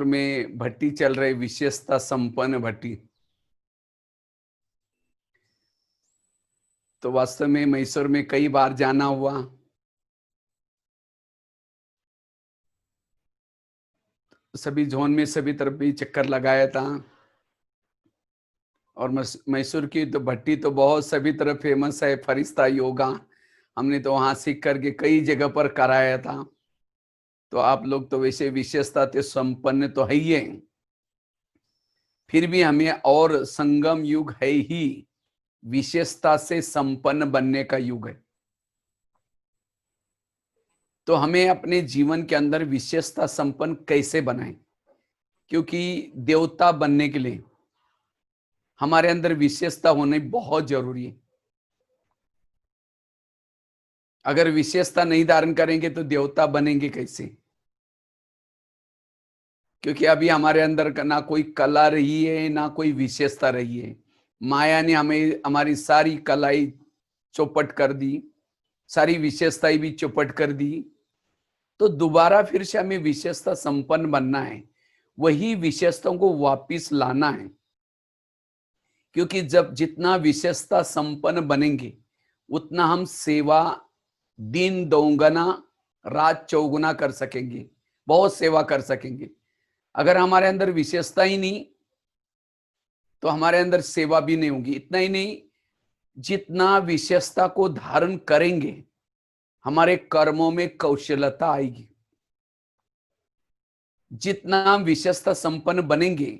में भट्टी चल रही, विशेषता संपन्न भट्टी। तो वास्तव में मैसूर में कई बार जाना हुआ। सभी जोन में सभी तरफ भी चक्कर लगाया था। और मैसूर की तो भट्टी तो बहुत सभी तरफ फेमस है। फरिश्ता योगा हमने तो वहां सीख करके कई जगह पर कराया था। तो आप लोग तो वैसे विशेषता से संपन्न तो है ही है, फिर भी हमें और संगम युग है ही, विशेषता से संपन्न बनने का युग है। तो हमें अपने जीवन के अंदर विशेषता संपन्न कैसे बनाएं? क्योंकि देवता बनने के लिए हमारे अंदर विशेषता होनी बहुत जरूरी है। अगर विशेषता नहीं धारण करेंगे तो देवता बनेंगे कैसे? क्योंकि अभी हमारे अंदर ना कोई कला रही है, ना कोई विशेषता रही है। माया ने हमें हमारी सारी कलाई चौपट कर दी, सारी विशेषताएं भी चौपट कर दी। तो दोबारा फिर से हमें विशेषता संपन्न बनना है, वही विशेषताओं को वापिस लाना है। क्योंकि जब जितना विशेषता संपन्न बनेंगे उतना हम सेवा दिन दोगुना रात चौगुना कर सकेंगे, बहुत सेवा कर सकेंगे। अगर हमारे अंदर विशेषता ही नहीं तो हमारे अंदर सेवा भी नहीं होगी। इतना ही नहीं, जितना विशेषता को धारण करेंगे हमारे कर्मों में कौशलता आएगी। जितना हम विशेषता संपन्न बनेंगे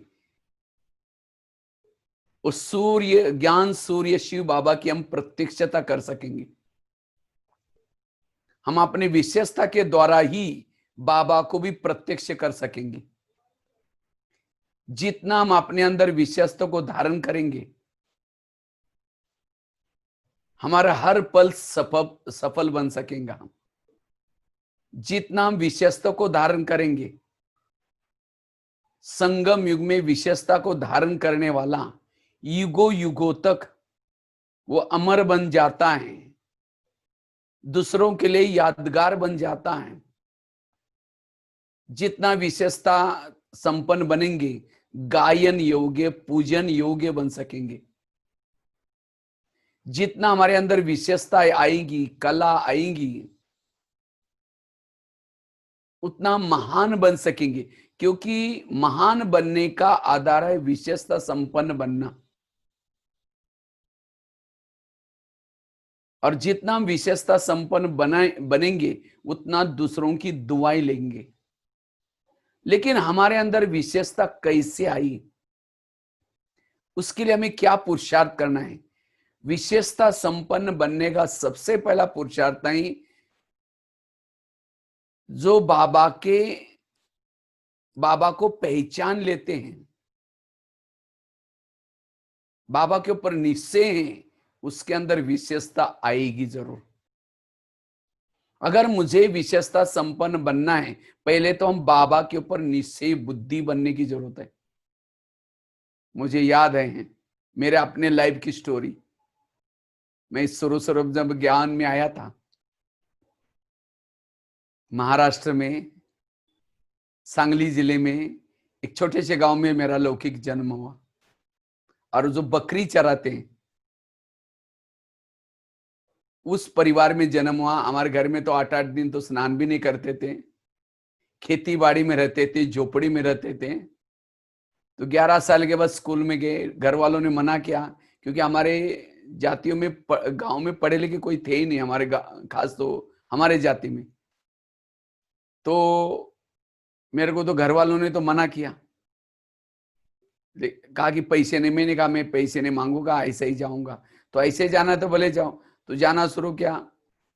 उस सूर्य ज्ञान सूर्य शिव बाबा की हम प्रत्यक्षता कर सकेंगे। हम अपनी विशेषता के द्वारा ही बाबा को भी प्रत्यक्ष कर सकेंगे। जितना हम अपने अंदर विशेषता को धारण करेंगे हमारा हर पल सफल बन सकेगा हम। जितना हम विशेषता को धारण करेंगे, संगम युग में विशेषता को धारण करने वाला युगों युगों तक वो अमर बन जाता है, दूसरों के लिए यादगार बन जाता है। जितना विशेषता संपन्न बनेंगे, गायन योग्य पूजन योग्य बन सकेंगे। जितना हमारे अंदर विशेषता आएगी, कला आएगी, उतना महान बन सकेंगे। क्योंकि महान बनने का आधार है विशेषता संपन्न बनना। और जितना हम विशेषता संपन्न बनेंगे उतना दूसरों की दुआएं लेंगे। लेकिन हमारे अंदर विशेषता कैसे आई, उसके लिए हमें क्या पुरुषार्थ करना है? विशेषता संपन्न बनने का सबसे पहला पुरुषार्थ है जो बाबा को पहचान लेते हैं, बाबा के ऊपर निश्चय है, उसके अंदर विशेषता आएगी जरूर। अगर मुझे विशेषता संपन्न बनना है, पहले तो हम बाबा के ऊपर निश्चय बुद्धि बनने की जरूरत है। मुझे याद है मेरे अपने लाइफ की स्टोरी। मैं शुरू जब ज्ञान में आया था, महाराष्ट्र में सांगली जिले में एक छोटे से गांव में मेरा लौकिक जन्म हुआ। और जो बकरी चराते हैं उस परिवार में जन्म हुआ। हमारे घर में तो 8-8 दिन तो स्नान भी नहीं करते थे, खेती बाड़ी में रहते थे, झोपड़ी में रहते थे। तो 11 साल के बाद स्कूल में गए। घर वालों ने मना किया क्योंकि हमारे जातियों में गांव में पढ़े लिखे कोई थे ही नहीं, हमारे खास तो हमारे जाति में। तो मेरे को तो घर वालों ने तो मना किया, कहा कि पैसे नहीं। मैंने कहा मैं पैसे नहीं मांगूंगा, ऐसे ही जाऊंगा। तो ऐसे जाना तो भले जाओ। तो जाना शुरू किया।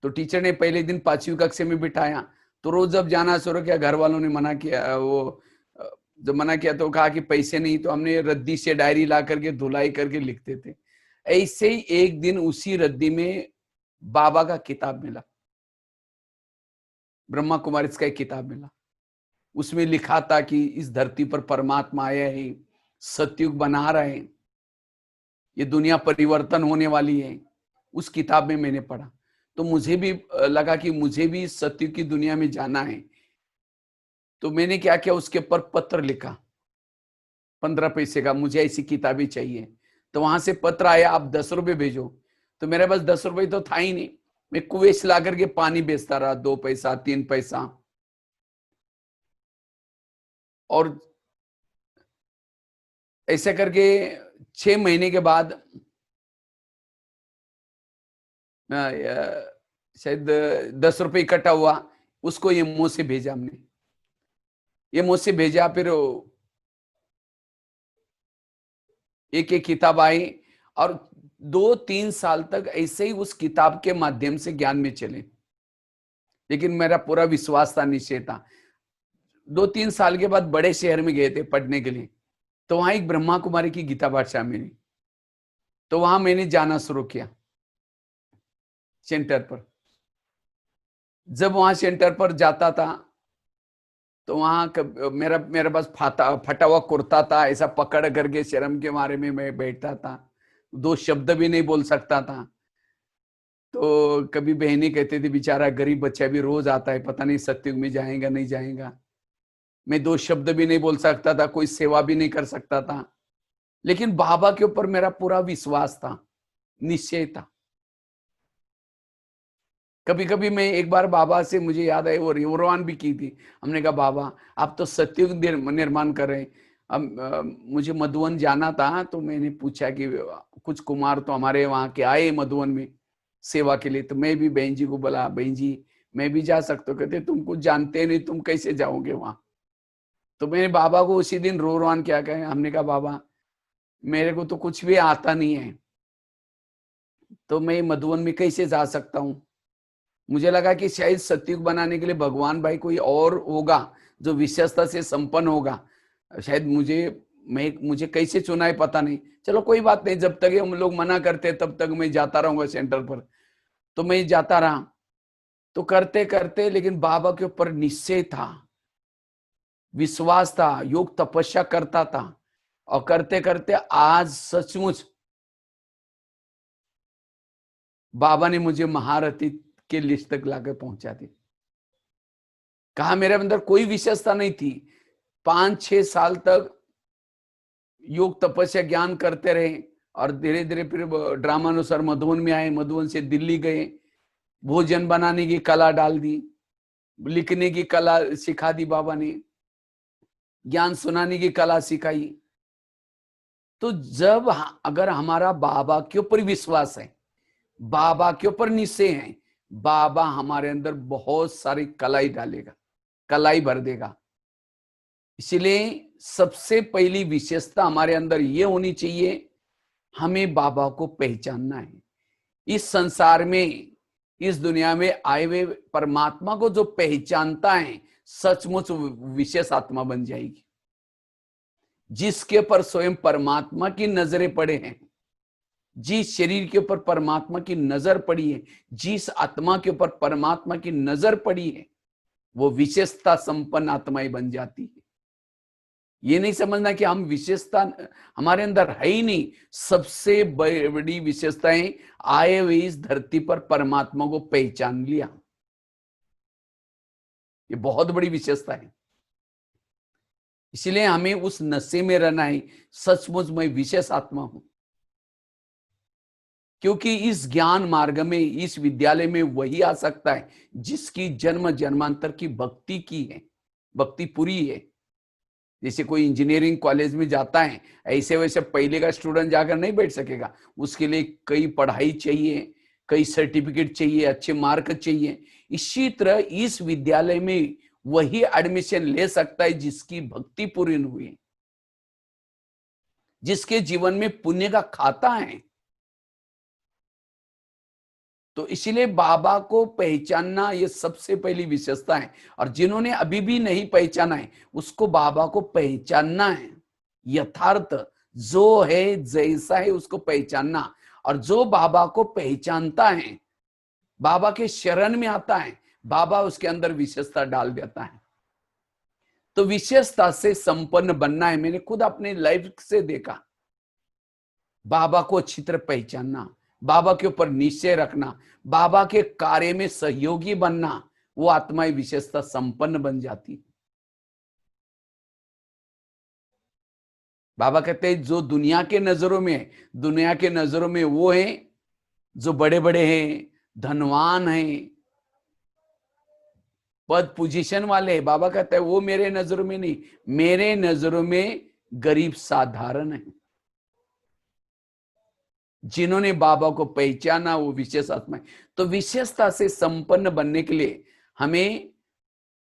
तो टीचर ने पहले दिन 5वीं कक्षा में बिठाया। तो रोज जब जाना शुरू किया, घर वालों ने मना किया। वो जब मना किया तो कहा कि पैसे नहीं। तो हमने रद्दी से डायरी ला करके धुलाई करके लिखते थे। ऐसे ही एक दिन उसी रद्दी में बाबा का किताब मिला, ब्रह्मा कुमारी का एक किताब मिला। उसमें लिखा था कि इस धरती पर परमात्मा आया है, सतयुग बना रहे हैं, ये दुनिया परिवर्तन होने वाली है। उस किताब में मैंने पढ़ा तो मुझे भी लगा कि मुझे भी सतयुग की दुनिया में जाना है। तो मैंने क्या किया, उसके ऊपर पत्र लिखा 15 पैसे का, मुझे ऐसी किताबें चाहिए। तो वहां से पत्र आया, आप 10 रुपए भेजो। तो मेरे पास 10 रुपए तो था ही नहीं, मैं कुएं से ला करके पानी बेचता रहा, 2 पैसा 3 पैसा। और ऐसे करके 6 महीने के बाद शायद 10 रुपए इकट्ठा हुआ, उसको ये मुंह से भेजा हमने, ये मुंह से भेजा। फिर एक एक किताब आई, और 2-3 साल तक ऐसे ही उस किताब के माध्यम से ज्ञान में चले। लेकिन मेरा पूरा विश्वास था, निश्चय था। 2-3 साल के बाद बड़े शहर में गए थे पढ़ने के लिए, तो वहां एक ब्रह्मा कुमारी की गीता पाठशाला मिली। तो वहां मैंने जाना शुरू किया सेंटर पर। जब वहां सेंटर पर जाता था तो वहां मेरे पास फटा हुआ कुर्ता था, ऐसा पकड़ करके शर्म के मारे में मैं बैठता था, 2 शब्द भी नहीं बोल सकता था। तो कभी बहनें कहते थे बेचारा गरीब बच्चा भी रोज आता है, पता नहीं सत्युग में जाएगा नहीं जाएगा। मैं 2 शब्द भी नहीं बोल सकता था, कोई सेवा भी नहीं कर सकता था। लेकिन बाबा के ऊपर मेरा पूरा विश्वास था, निश्चय था। कभी कभी मैं एक बार बाबा से, मुझे याद है, वो रिवरवान भी की थी। हमने कहा बाबा आप तो सत्युग निर्माण कर रहे हैं, अब मुझे मधुवन जाना था। तो मैंने पूछा कि कुछ कुमार तो हमारे वहां के आए मधुवन में सेवा के लिए। तो मैं भी बहन जी को बोला, बहन जी मैं भी जा सकता हूँ। कहते तुम कुछ जानते नहीं, तुम कैसे जाओगे वहां। तो मैंने बाबा को उसी दिन रोरवान क्या कहे, हमने कहा बाबा मेरे को तो कुछ भी आता नहीं है, तो मैं मधुवन में कैसे जा सकता हूँ। मुझे लगा कि शायद सत्युग बनाने के लिए भगवान भाई कोई और होगा जो विशेषता से संपन्न होगा, शायद मुझे कैसे चुना है पता नहीं। चलो कोई बात नहीं, जब तक हम लोग मना करते तब तक मैं जाता रहूंगा सेंटर पर। तो मैं जाता रहा, तो करते करते, लेकिन बाबा के ऊपर निश्चय था, विश्वास था, योग तपस्या करता था। और करते करते आज सचमुच बाबा ने मुझे महारथी के लिस्ट तक लाकर पहुंचा दी। कहा मेरे अंदर कोई विशेषता नहीं थी, 5-6 साल तक योग तपस्या ज्ञान करते रहे। और धीरे धीरे फिर ड्रामानुसार मधुबन में आए, मधुबन से दिल्ली गए, भोजन बनाने की कला डाल दी, लिखने की कला सिखा दी बाबा ने, ज्ञान सुनाने की कला सिखाई। तो जब अगर हमारा बाबा के ऊपर विश्वास है, बाबा के ऊपर निश्चय है, बाबा हमारे अंदर बहुत सारी कलाई डालेगा, कलाई भर देगा। इसलिए सबसे पहली विशेषता हमारे अंदर ये होनी चाहिए, हमें बाबा को पहचानना है। इस संसार में, इस दुनिया में आए हुए परमात्मा को जो पहचानता है, सचमुच विशेष आत्मा बन जाएगी। जिसके ऊपर स्वयं परमात्मा की नजरें पड़े हैं, जिस शरीर के ऊपर परमात्मा की नजर पड़ी है, जिस आत्मा के ऊपर परमात्मा की नजर पड़ी है, वो विशेषता संपन्न आत्माएं बन जाती है। ये नहीं समझना कि हम विशेषता हमारे अंदर है ही नहीं। सबसे बड़ी विशेषताएं आए हुए इस धरती पर परमात्मा को पहचान लिया, ये बहुत बड़ी विशेषता है। इसलिए हमें उस नशे में रहना है, सचमुच मैं विशेष आत्मा हूं। क्योंकि इस ज्ञान मार्ग में, इस विद्यालय में वही आ सकता है जिसकी जन्म जन्मांतर की भक्ति की है, भक्ति पूरी है। जैसे कोई इंजीनियरिंग कॉलेज में जाता है, ऐसे वैसे पहले का स्टूडेंट जाकर नहीं बैठ सकेगा, उसके लिए कई पढ़ाई चाहिए, कई सर्टिफिकेट चाहिए, अच्छे मार्क चाहिए। इसी तरह इस विद्यालय में वही एडमिशन ले सकता है जिसकी भक्ति पूरी हुई है, जिसके जीवन में पुण्य का खाता है। तो इसलिए बाबा को पहचानना ये सबसे पहली विशेषता है। और जिन्होंने अभी भी नहीं पहचाना है, उसको बाबा को पहचानना है। यथार्थ जो है, जैसा है, उसको पहचानना। और जो बाबा को पहचानता है, बाबा के शरण में आता है, बाबा उसके अंदर विशेषता डाल देता है। तो विशेषता से संपन्न बनना है। मैंने खुद अपने लाइफ से देखा, बाबा को अच्छी तरह पहचानना, बाबा के ऊपर निश्चय रखना, बाबा के कार्य में सहयोगी बनना, वो आत्माएं विशेषता संपन्न बन जाती है। बाबा कहते हैं जो दुनिया के नजरों में है, दुनिया के नजरों में वो है जो बड़े बड़े हैं, धनवान हैं, पद पोजीशन वाले हैं। बाबा कहते हैं वो मेरे नजरों में नहीं, मेरे नजरों में गरीब साधारण है। जिन्होंने बाबा को पहचाना वो विशेष आत्मा। तो विशेषता से संपन्न बनने के लिए हमें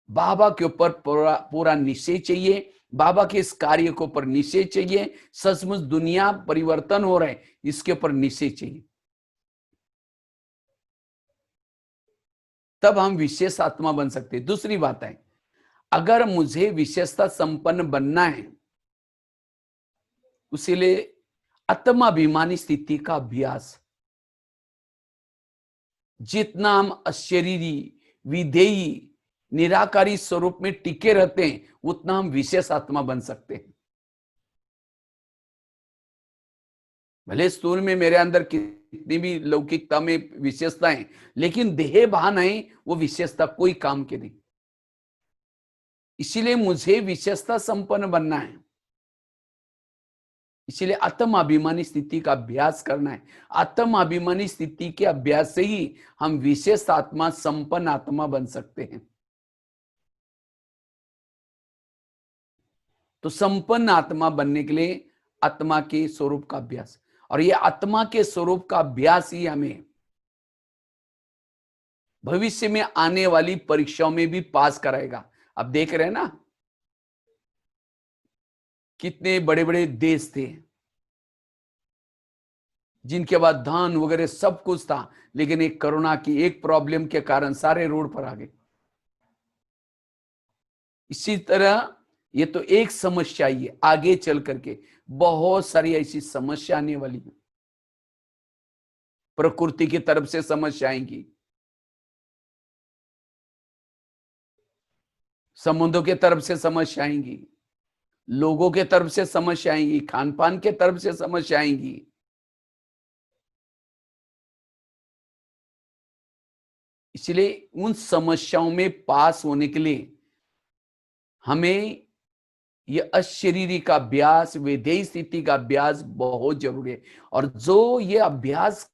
बाबा के ऊपर पूरा पूरा निश्चय चाहिए, बाबा के इस कार्य के ऊपर निश्चय चाहिए, सचमुच दुनिया परिवर्तन हो रहा है इसके ऊपर निश्चय चाहिए, तब हम विशेष आत्मा बन सकते हैं। दूसरी बात है, अगर मुझे विशेषता संपन्न बनना है, उसीलिए आत्माभिमानी स्थिति का अभ्यास, जितना हम अशरीरी, विधेयी, निराकारी स्वरूप में टिके रहते हैं, उतना हम विशेष आत्मा बन सकते हैं। भले स्थूल में मेरे अंदर कितनी भी लौकिकता में विशेषताएं, लेकिन देह भावनाएं वो विशेषता कोई काम के नहीं। इसीलिए मुझे विशेषता संपन्न बनना है, इसीलिए आत्माभिमानी स्थिति का अभ्यास करना है। आत्माभिमानी स्थिति के अभ्यास से ही हम विशेष आत्मा, संपन्न आत्मा बन सकते हैं। तो संपन्न आत्मा बनने के लिए आत्मा के स्वरूप का अभ्यास, और ये आत्मा के स्वरूप का अभ्यास ही हमें भविष्य में आने वाली परीक्षाओं में भी पास कराएगा। अब देख रहे हैं ना, कितने बड़े बड़े देश थे जिनके बाद धन वगैरह सब कुछ था, लेकिन एक कोरोना की एक प्रॉब्लम के कारण सारे रोड पर आ गए। इसी तरह ये तो एक समस्या ही है, आगे चल करके बहुत सारी ऐसी समस्या आने वाली है। प्रकृति की तरफ से समस्या आएंगी, समुद्रों के तरफ से समस्या आएंगी, लोगों के तरफ से समस्या आएंगी, खान पान के तरफ से समस्या आएंगी। इसलिए उन समस्याओं में पास होने के लिए हमें ये अशरीरी का अभ्यास, विधेयी स्थिति का अभ्यास बहुत जरूरी है। और जो ये अभ्यास,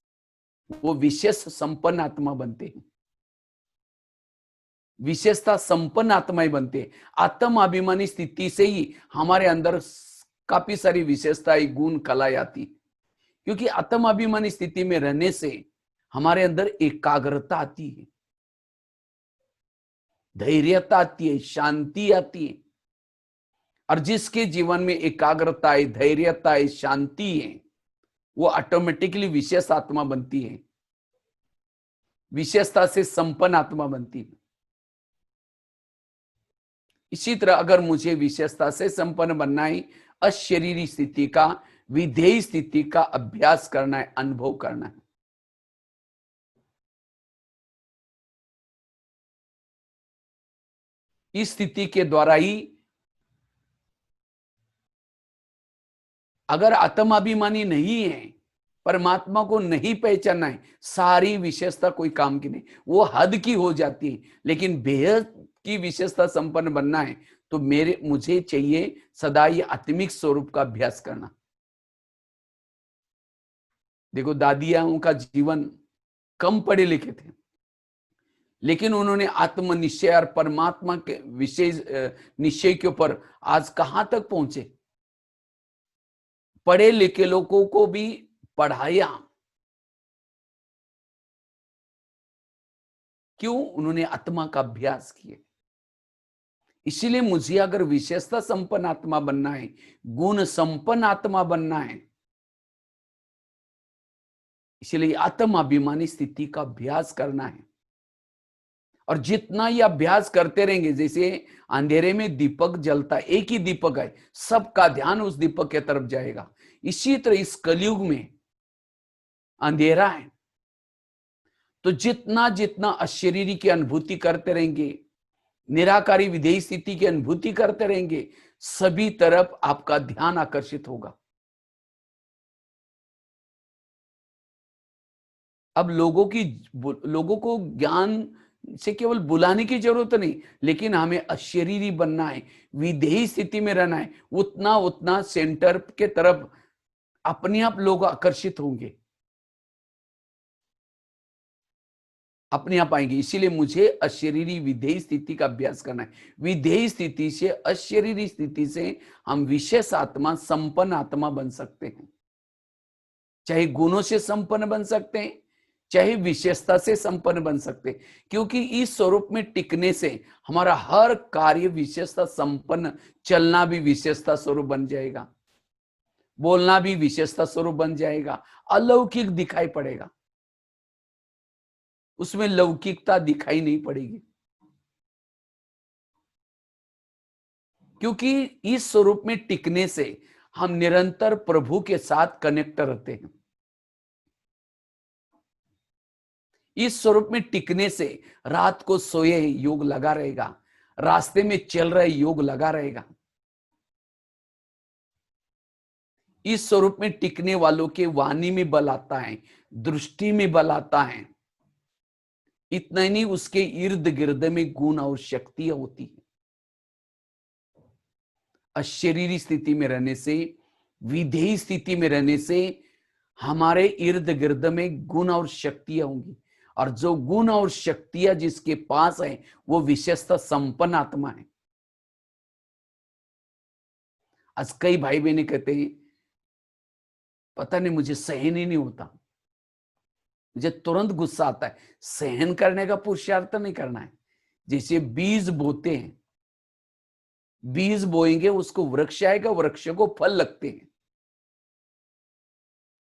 वो विशेष संपन्न आत्मा बनते हैं, विशेषता संपन्न आत्माएं बनते हैं। आत्म अभिमानी स्थिति से ही हमारे अंदर काफी सारी विशेषताएं, गुण, कलाएं आती, क्योंकि आत्म अभिमानी स्थिति में रहने से हमारे अंदर एकाग्रता आती है, धैर्यता आती है, शांति आती है। और जिसके जीवन में एकाग्रता है, धैर्यता है, शांति है, वो ऑटोमेटिकली विशेष आत्मा बनती है, विशेषता से संपन्न आत्मा बनती है। इसी तरह अगर मुझे विशेषता से संपन्न बनना है, अशरीरी स्थिति का, विधेयी स्थिति का अभ्यास करना है, अनुभव करना है। इस स्थिति के द्वारा ही, अगर आत्माभिमानी नहीं है, परमात्मा को नहीं पहचानना है, सारी विशेषता कोई काम की नहीं, वो हद की हो जाती है। लेकिन बेहद की विशेषता संपन्न बनना है तो मुझे चाहिए सदा ये आत्मिक स्वरूप का अभ्यास करना। देखो, दादियाओं का जीवन कम पढ़े लिखे थे, लेकिन उन्होंने आत्मनिश्चय और परमात्मा के विशेष निश्चय के ऊपर आज कहां तक पहुंचे। पढ़े लिखे लोगों को भी पढ़ाया, क्यों? उन्होंने आत्मा का अभ्यास किया। इसीलिए मुझे अगर विशेषता संपन्न आत्मा बनना है, गुण संपन्न आत्मा बनना है, इसलिए आत्माभिमानी स्थिति का अभ्यास करना है। और जितना ये अभ्यास करते रहेंगे, जैसे अंधेरे में दीपक जलता, एक ही दीपक है, सबका ध्यान उस दीपक के तरफ जाएगा। इसी तरह इस कलयुग में अंधेरा है, तो जितना जितना अशरीरी की अनुभूति करते रहेंगे, निराकारी विधेयी स्थिति की अनुभूति करते रहेंगे, सभी तरफ आपका ध्यान आकर्षित होगा। अब लोगों को ज्ञान से केवल बुलाने की जरूरत नहीं, लेकिन हमें अशरीरी बनना है, विधेयी स्थिति में रहना है। उतना उतना सेंटर के तरफ अपने आप लोग आकर्षित होंगे, अपने आप आएंगे। इसीलिए मुझे अशरीरी विधेयी स्थिति का अभ्यास करना है। विधेयी स्थिति से, अशरीरी स्थिति से हम विशेष आत्मा, संपन्न आत्मा बन सकते हैं। चाहे गुणों से संपन्न बन सकते हैं, चाहे विशेषता से संपन्न बन सकते हैं, क्योंकि इस स्वरूप में टिकने से हमारा हर कार्य विशेषता संपन्न, चलना भी विशेषता स्वरूप बन जाएगा, बोलना भी विशेषता स्वरूप बन जाएगा, अलौकिक दिखाई पड़ेगा, उसमें लौकिकता दिखाई नहीं पड़ेगी, क्योंकि इस स्वरूप में टिकने से हम निरंतर प्रभु के साथ कनेक्ट रहते हैं। इस स्वरूप में टिकने से रात को सोए योग लगा रहेगा, रास्ते में चल रहे योग लगा रहेगा। इस स्वरूप में टिकने वालों के वाणी में बल आता है, दृष्टि में बल आता है। इतना ही नहीं, उसके इर्द गिर्द में गुण और शक्तियां होती है। अशरीरी स्थिति में रहने से, विधेयी स्थिति में रहने से हमारे इर्द गिर्द में गुण और शक्तियां होंगी, और जो गुण और शक्तियां जिसके पास है वो विशेषता संपन्न आत्मा है। आज कई भाई बहने कहते हैं, पता नहीं मुझे सहन ही नहीं होता, मुझे तुरंत गुस्सा आता है। सहन करने का पुरुषार्थ नहीं करना है। जैसे बीज बोते हैं, बीज बोएंगे उसको वृक्ष आएगा, वृक्ष को फल लगते हैं।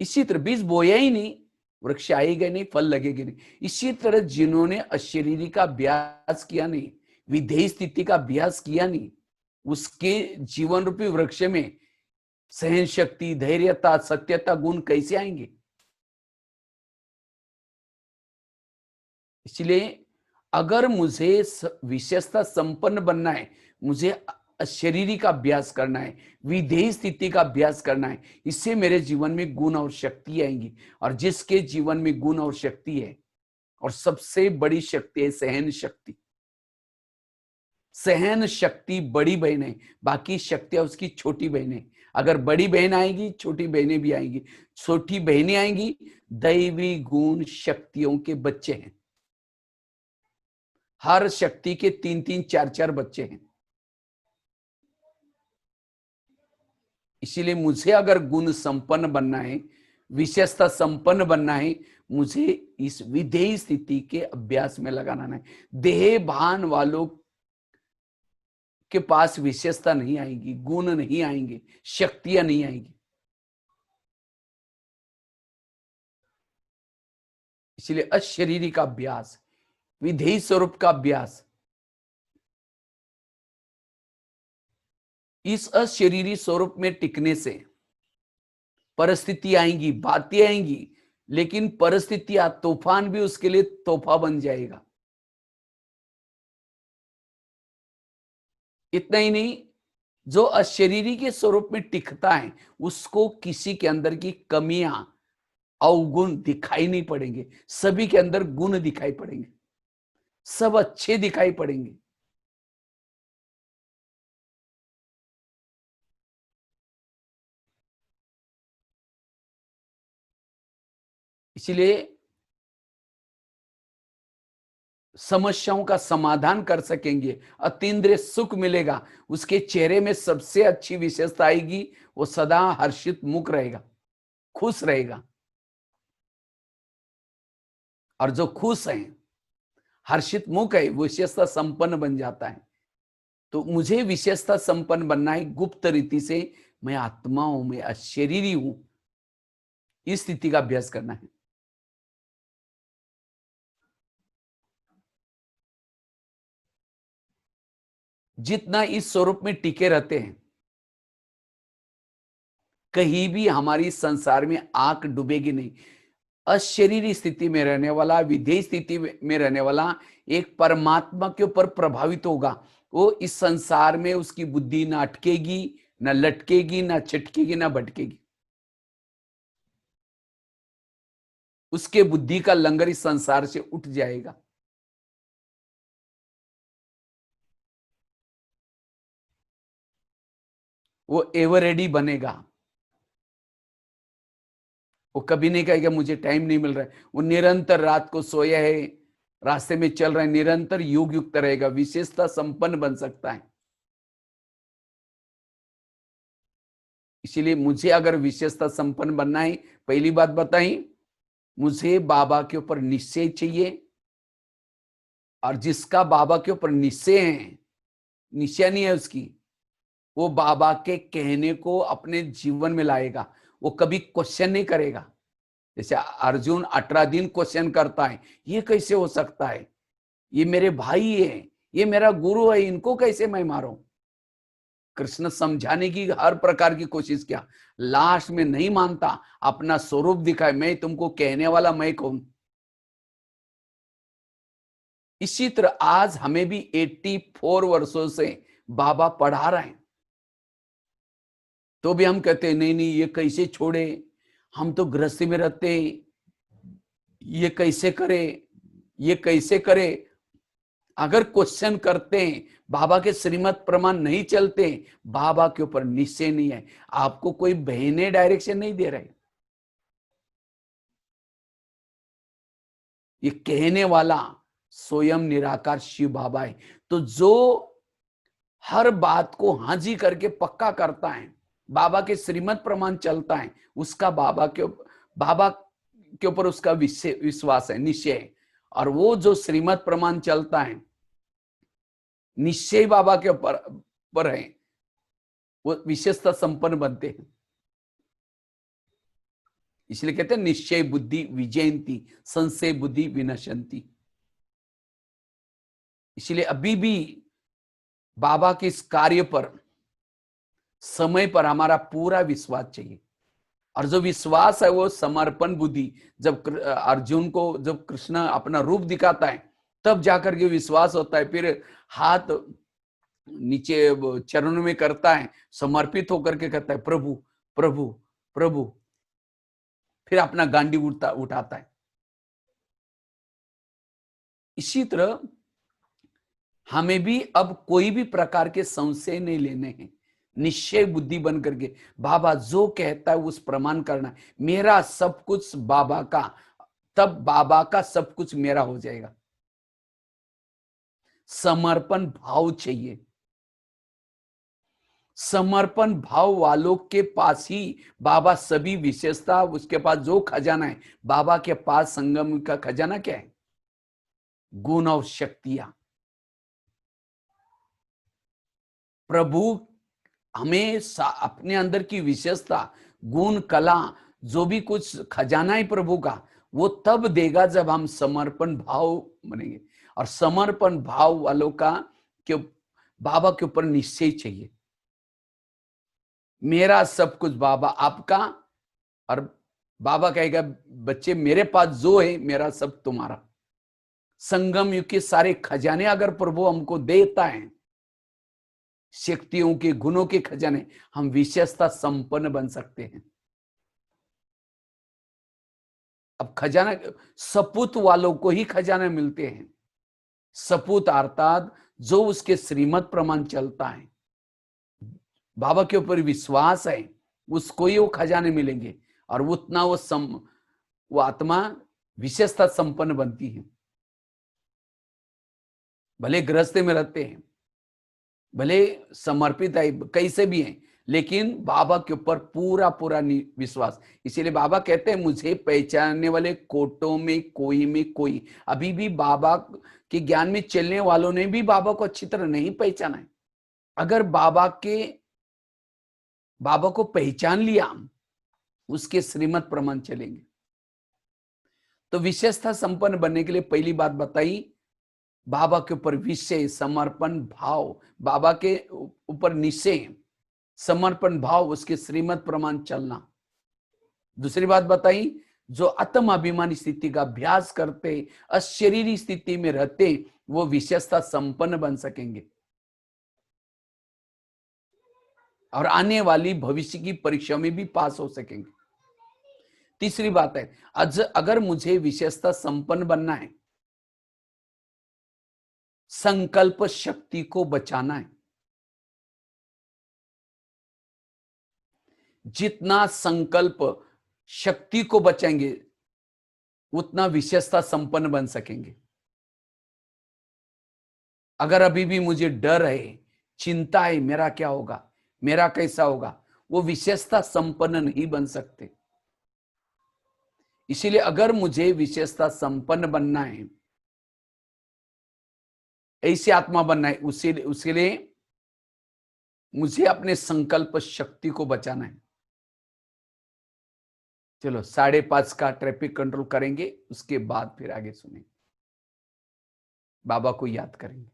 इसी तरह बीज बोया ही नहीं, वृक्ष आएगा नहीं, फल लगेगा नहीं। इसी तरह जिन्होंने अशरीरी का अभ्यास किया नहीं, विधेयी स्थिति का अभ्यास किया नहीं, उसके जीवन रूपी वृक्ष में सहन शक्ति, धैर्यता, सत्यता गुण कैसे आएंगे? इसलिए अगर मुझे विशेषता संपन्न बनना है, मुझे अशरीरी का अभ्यास करना है, विधेयी स्थिति का अभ्यास करना है, इससे मेरे जीवन में गुण और शक्ति आएंगी। और जिसके जीवन में गुण और शक्ति है, और सबसे बड़ी शक्ति है सहन शक्ति। सहन शक्ति बड़ी बहन है, बाकी शक्तियां उसकी छोटी बहनें। अगर बड़ी बहन आएगी, छोटी बहनें भी आएंगी। छोटी बहनें आएंगी, दैवी गुण शक्तियों के बच्चे हैं। हर शक्ति के 3-3, 4-4 बच्चे हैं। इसीलिए मुझे अगर गुण संपन्न बनना है, विशेषता संपन्न बनना है, मुझे इस विधेयी स्थिति के अभ्यास में लगाना है। देह भान वालों के पास विशेषता नहीं आएगी, गुण नहीं आएंगे, शक्तियां नहीं आएंगी। इसलिए अशरीरी का अभ्यास, विधेयी स्वरूप का अभ्यास, इस अशरीरी स्वरूप में टिकने से परिस्थिति आएंगी, बातें आएंगी, लेकिन परिस्थितियां, तूफान भी उसके लिए तोहफा बन जाएगा। इतना ही नहीं, जो अशरीरी के स्वरूप में टिकता है उसको किसी के अंदर की कमियां, अवगुण दिखाई नहीं पड़ेंगे, सभी के अंदर गुण दिखाई पड़ेंगे, सब अच्छे दिखाई पड़ेंगे। इसलिए समस्याओं का समाधान कर सकेंगे, अतीन्द्रिय सुख मिलेगा। उसके चेहरे में सबसे अच्छी विशेषता आएगी, वो सदा हर्षित मुख रहेगा, खुश रहेगा। और जो खुश है, हर्षित मुख है, विशेषता संपन्न बन जाता है। तो मुझे विशेषता संपन्न बनना है गुप्त रीति से। मैं आत्मा हूं, मैं अशरीरी हूं, इस स्थिति का अभ्यास करना है। जितना इस स्वरूप में टिके रहते हैं, कहीं भी हमारी संसार में आंख डूबेगी नहीं। अशरीरी स्थिति में रहने वाला, विधेयी स्थिति में रहने वाला एक परमात्मा के ऊपर प्रभावित होगा। वो इस संसार में उसकी बुद्धि ना अटकेगी, ना लटकेगी, ना छिटकेगी, ना भटकेगी। उसके बुद्धि का लंगर इस संसार से उठ जाएगा। वो एवर रेडी बनेगा। वो कभी नहीं कहेगा मुझे टाइम नहीं मिल रहा है। वो निरंतर रात को सोया है, रास्ते में चल रहा है, निरंतर योग युक्त रहेगा, विशेषता संपन्न बन सकता है। इसीलिए मुझे अगर विशेषता संपन्न बनना है, पहली बात बताई, मुझे बाबा के ऊपर निश्चय चाहिए। और जिसका बाबा के ऊपर निश्चय है, निश्चय नहीं है उसकी, वो बाबा के कहने को अपने जीवन में लाएगा। वो कभी क्वेश्चन नहीं करेगा। जैसे अर्जुन 18 दिन क्वेश्चन करता है, ये कैसे हो सकता है, ये मेरे भाई है, ये मेरा गुरु है, इनको कैसे मैं मारूं। कृष्ण समझाने की हर प्रकार की कोशिश किया, लास्ट में नहीं मानता, अपना स्वरूप दिखाए, मैं तुमको कहने वाला मैं कौन। इसी तरह आज हमें भी 84 वर्षों से बाबा पढ़ा रहे हैं, तो भी हम कहते हैं नहीं नहीं ये कैसे छोड़े, हम तो गृहस्थी में रहते, ये कैसे करे, ये कैसे करे। अगर क्वेश्चन करते हैं, बाबा के श्रीमत प्रमाण नहीं चलते, बाबा के ऊपर निश्चय नहीं है, आपको कोई बहने डायरेक्शन नहीं दे रहे, ये कहने वाला स्वयं निराकार शिव बाबा है। तो जो हर बात को हाँ जी करके पक्का करता है, बाबा के श्रीमत प्रमाण चलता है, उसका बाबा के ऊपर उसका विश्वास है, निश्चय है। और वो जो श्रीमत प्रमाण चलता है, निश्चय बाबा के ऊपर है, वो विशेषता संपन्न बनते हैं। इसलिए कहते हैं निश्चय बुद्धि विजयंती, संशय बुद्धि विनशंती। इसलिए अभी भी बाबा के इस कार्य पर समय पर हमारा पूरा विश्वास चाहिए। और जो विश्वास है वो समर्पण बुद्धि, जब अर्जुन को जब कृष्ण अपना रूप दिखाता है, तब जाकर के विश्वास होता है। फिर हाथ नीचे चरणों में करता है, समर्पित होकर के कहता है प्रभु प्रभु प्रभु, फिर अपना गांडी उठाता है। इसी तरह हमें भी अब कोई भी प्रकार के संशय नहीं लेने हैं, निश्चय बुद्धि बन करके बाबा जो कहता है उस प्रमाण करना है। मेरा सब कुछ बाबा का, तब बाबा का सब कुछ मेरा हो जाएगा। समर्पण भाव चाहिए। समर्पण भाव वालों के पास ही बाबा सभी विशेषता, उसके पास जो खजाना है, बाबा के पास संगम का खजाना क्या है? गुण और शक्तियां। प्रभु हमें अपने अंदर की विशेषता, गुण, कला, जो भी कुछ खजाना है प्रभु का, वो तब देगा जब हम समर्पण भाव बनेंगे। और समर्पण भाव वालों का क्यों बाबा के ऊपर निश्चय चाहिए, मेरा सब कुछ बाबा आपका। और बाबा कहेगा बच्चे मेरे पास जो है मेरा सब तुम्हारा। संगम युग के सारे खजाने अगर प्रभु हमको देता है, शक्तियों के, गुणों के खजाने, हम विशेषता संपन्न बन सकते हैं। अब खजाना सपूत वालों को ही खजाना मिलते हैं। सपूत अर्थात जो उसके श्रीमत प्रमाण चलता है, बाबा के ऊपर विश्वास है, उसको ही वो खजाने मिलेंगे। और उतना वो आत्मा विशेषता संपन्न बनती है। भले गृहस्थ में रहते हैं, भले समर्पित है, कैसे भी हैं, लेकिन बाबा के ऊपर पूरा पूरा विश्वास। इसीलिए बाबा कहते हैं मुझे पहचानने वाले कोटों में कोई। अभी भी बाबा के ज्ञान में चलने वालों ने भी बाबा को अच्छी तरह नहीं पहचाना है। अगर बाबा को पहचान लिया, उसके श्रीमत प्रमाण चलेंगे। तो विशेषता संपन्न बनने के लिए पहली बात बताई, बाबा के ऊपर विषय समर्पण भाव, बाबा के ऊपर निश्चय समर्पण भाव, उसके श्रीमत प्रमाण चलना। दूसरी बात बताई, जो आत्म अभिमानी स्थिति का अभ्यास करते, अशरीरी स्थिति में रहते, वो विशेषता संपन्न बन सकेंगे और आने वाली भविष्य की परीक्षा में भी पास हो सकेंगे। तीसरी बात है, अगर मुझे विशेषता संपन्न बनना है, संकल्प शक्ति को बचाना है। जितना संकल्प शक्ति को बचाएंगे उतना विशेषता संपन्न बन सकेंगे। अगर अभी भी मुझे डर है, चिंता है, मेरा क्या होगा, मेरा कैसा होगा, वो विशेषता संपन्न नहीं बन सकते। इसीलिए अगर मुझे विशेषता संपन्न बनना है, ऐसी आत्मा बनना है, उसके लिए मुझे अपने संकल्प शक्ति को बचाना है। चलो 5:30 का ट्रैफिक कंट्रोल करेंगे, उसके बाद फिर आगे सुनेंगे, बाबा को याद करेंगे।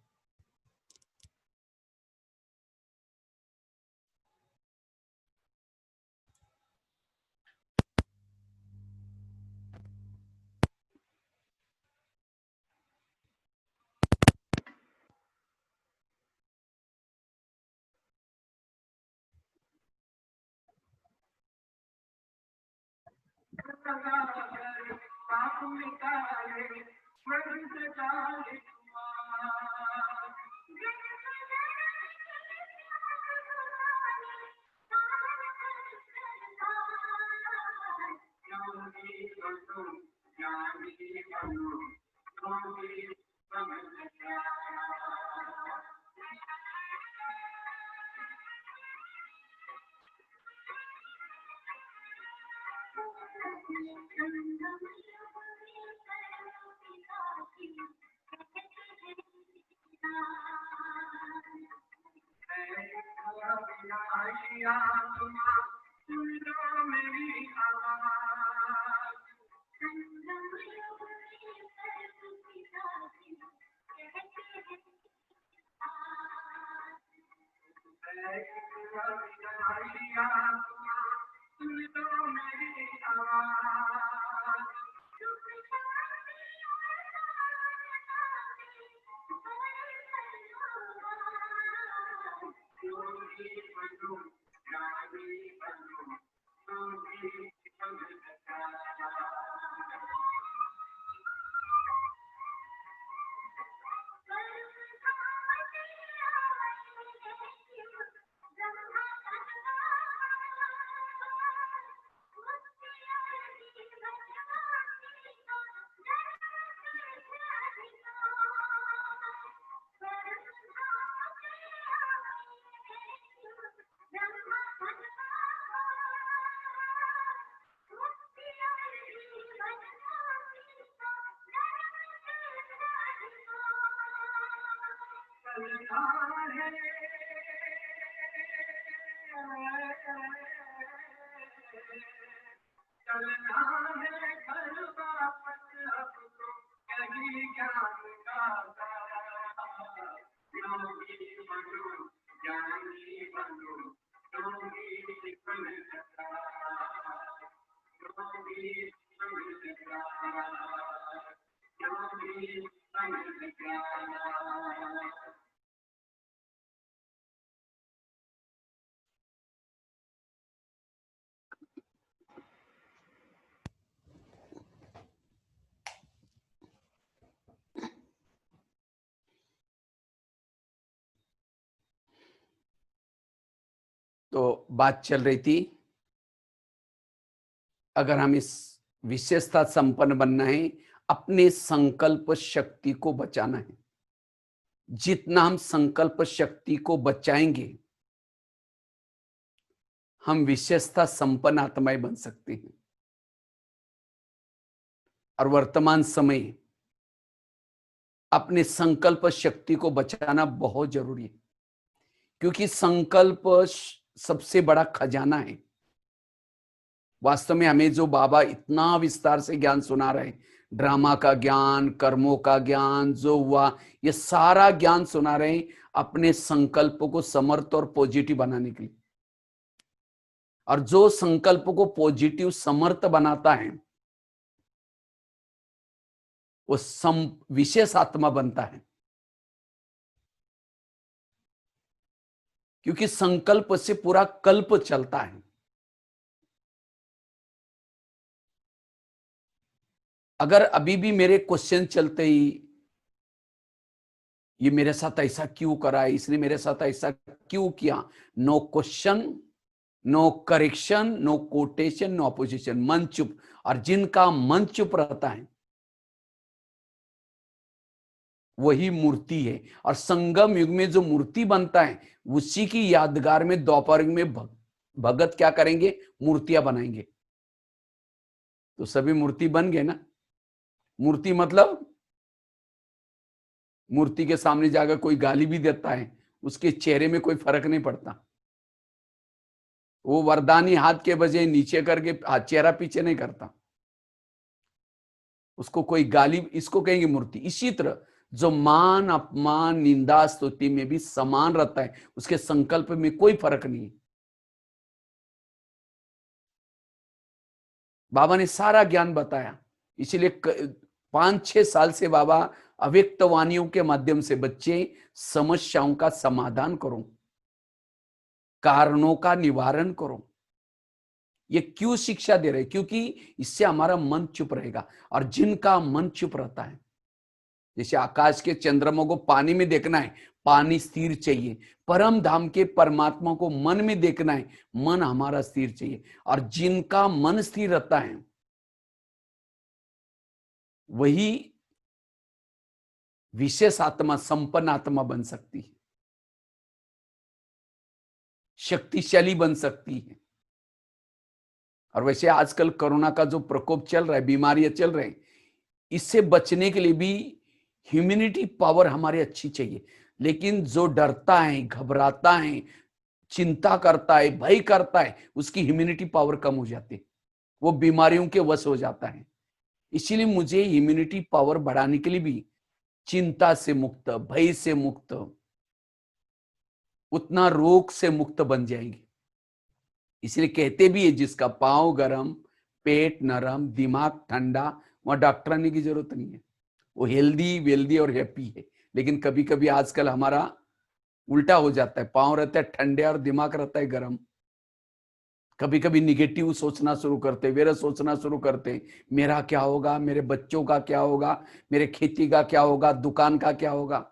तो बात चल रही थी, अगर हम इस विशेषता संपन्न बनना है, अपने संकल्प शक्ति को बचाना है। जितना हम संकल्प शक्ति को बचाएंगे, हम विशेषता संपन्न आत्माएं बन सकते हैं। और वर्तमान समय अपने संकल्प शक्ति को बचाना बहुत जरूरी है, क्योंकि संकल्प सबसे बड़ा खजाना है। वास्तव में हमें जो बाबा इतना विस्तार से ज्ञान सुना रहे हैं, ड्रामा का ज्ञान, कर्मों का ज्ञान जो हुआ, ये सारा ज्ञान सुना रहे हैं अपने संकल्प को समर्थ और पॉजिटिव बनाने के लिए। और जो संकल्प को पॉजिटिव समर्थ बनाता है, वो विशेष आत्मा बनता है। क्योंकि संकल्प से पूरा कल्प चलता है। अगर अभी भी मेरे क्वेश्चन चलते ही, ये मेरे साथ ऐसा क्यों करा, इसने मेरे साथ ऐसा क्यों किया, no question no correction, no quotation, no opposition, मन चुप। और जिनका मन चुप रहता है वही मूर्ति है। और संगम युग में जो मूर्ति बनता है उसी की यादगार में द्वापर युग में भगत क्या करेंगे, मूर्तियां बनाएंगे। तो सभी मूर्ति बन गए ना। मूर्ति मतलब मूर्ति के सामने जाकर कोई गाली भी देता है, उसके चेहरे में कोई फर्क नहीं पड़ता। वो वरदानी हाथ के बजाय नीचे करके चेहरा पीछे नहीं करता, उसको कोई गाली, इसको कहेंगे मूर्ति। इसी तरह जो मान अपमान निंदा स्तुति में भी समान रहता है, उसके संकल्प में कोई फर्क नहीं है। बाबा ने सारा ज्ञान बताया, इसीलिए 5-6 साल से बाबा अव्यक्त वाणियों के माध्यम से बच्चे समस्याओं का समाधान करो, कारणों का निवारण करो। ये क्यों शिक्षा दे रहे? क्योंकि इससे हमारा मन चुप रहेगा। और जिनका मन चुप रहता है, जैसे आकाश के चंद्रमा को पानी में देखना है, पानी स्थिर चाहिए। परम धाम के परमात्मा को मन में देखना है, मन हमारा स्थिर चाहिए। और जिनका मन स्थिर रहता है वही विशेष आत्मा, संपन्न आत्मा बन सकती है, शक्तिशाली बन सकती है। और वैसे आजकल कोरोना का जो प्रकोप चल रहा है, बीमारियां चल रही हैं, इससे बचने के लिए भी ह्यूमैनिटी पावर हमारी अच्छी चाहिए। लेकिन जो डरता है, घबराता है, चिंता करता है, भय करता है, उसकी ह्यूमैनिटी पावर कम हो जाती है, वो बीमारियों के वश हो जाता है। इसीलिए मुझे ह्यूमैनिटी पावर बढ़ाने के लिए भी चिंता से मुक्त, भय से मुक्त, उतना रोग से मुक्त बन जाएंगे। इसलिए कहते भी है जिसका पांव गरम, पेट नरम, दिमाग ठंडा, वहां डॉक्टर आने की जरूरत नहीं है, वो हेल्दी वेल्दी और हैप्पी है। लेकिन कभी कभी आजकल हमारा उल्टा हो जाता है, पांव रहता है ठंडे और दिमाग रहता है गरम। कभी कभी निगेटिव सोचना शुरू करते, वेरा सोचना शुरू करते, मेरा क्या होगा, मेरे बच्चों का क्या होगा, मेरे खेती का क्या होगा, दुकान का क्या होगा।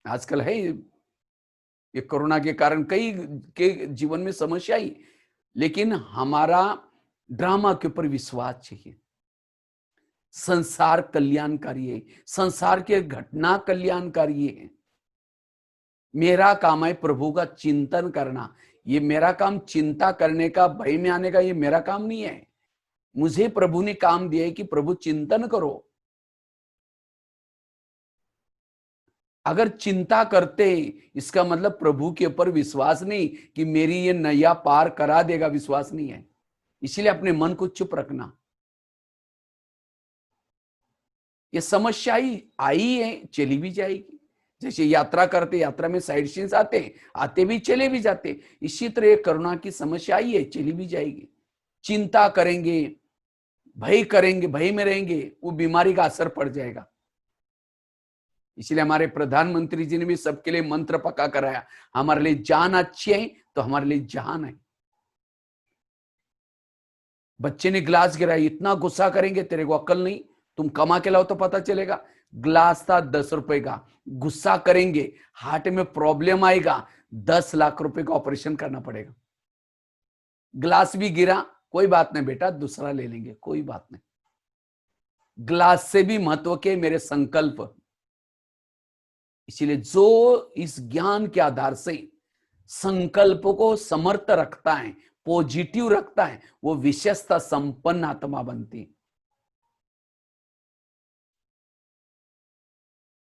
आजकल है ये कोरोना के कारण कई के जीवन में समस्या आई, लेकिन हमारा ड्रामा के ऊपर विश्वास चाहिए। संसार कल्याणकारी है, संसार के घटना कल्याणकारी है। मेरा काम है प्रभु का चिंतन करना। ये मेरा काम चिंता करने का, भय में आने का, ये मेरा काम नहीं है। मुझे प्रभु ने काम दिया है कि प्रभु चिंतन करो। अगर चिंता करते इसका मतलब प्रभु के ऊपर विश्वास नहीं कि मेरी ये नैया पार करा देगा, विश्वास नहीं है। इसीलिए अपने मन को चुप रखना। ये समस्या ही आई है, चली भी जाएगी। जैसे यात्रा करते, यात्रा में साइड सीन्स आते भी चले भी जाते, इसी तरह कोरोना की समस्या आई है, चली भी जाएगी। चिंता करेंगे, भय करेंगे, भय में रहेंगे, वो बीमारी का असर पड़ जाएगा। इसलिए हमारे प्रधानमंत्री जी ने भी सबके लिए मंत्र पक्का कराया, हमारे लिए जान अच्छी है तो हमारे लिए जहान है। बच्चे ने ग्लास गिराया, इतना गुस्सा करेंगे, तेरे को अक्ल नहीं, तुम कमा के लाओ तो पता चलेगा। ग्लास था 10 रुपए का, गुस्सा करेंगे, हार्ट में प्रॉब्लम आएगा, 10 लाख रुपए का ऑपरेशन करना पड़ेगा। ग्लास भी गिरा, कोई बात नहीं बेटा, दूसरा ले लेंगे, कोई बात नहीं। ग्लास से भी महत्व के मेरे संकल्प। इसीलिए जो इस ज्ञान के आधार से संकल्प को समर्थ रखता है, पॉजिटिव रखता है, वो विशेषता संपन्न आत्मा बनती है,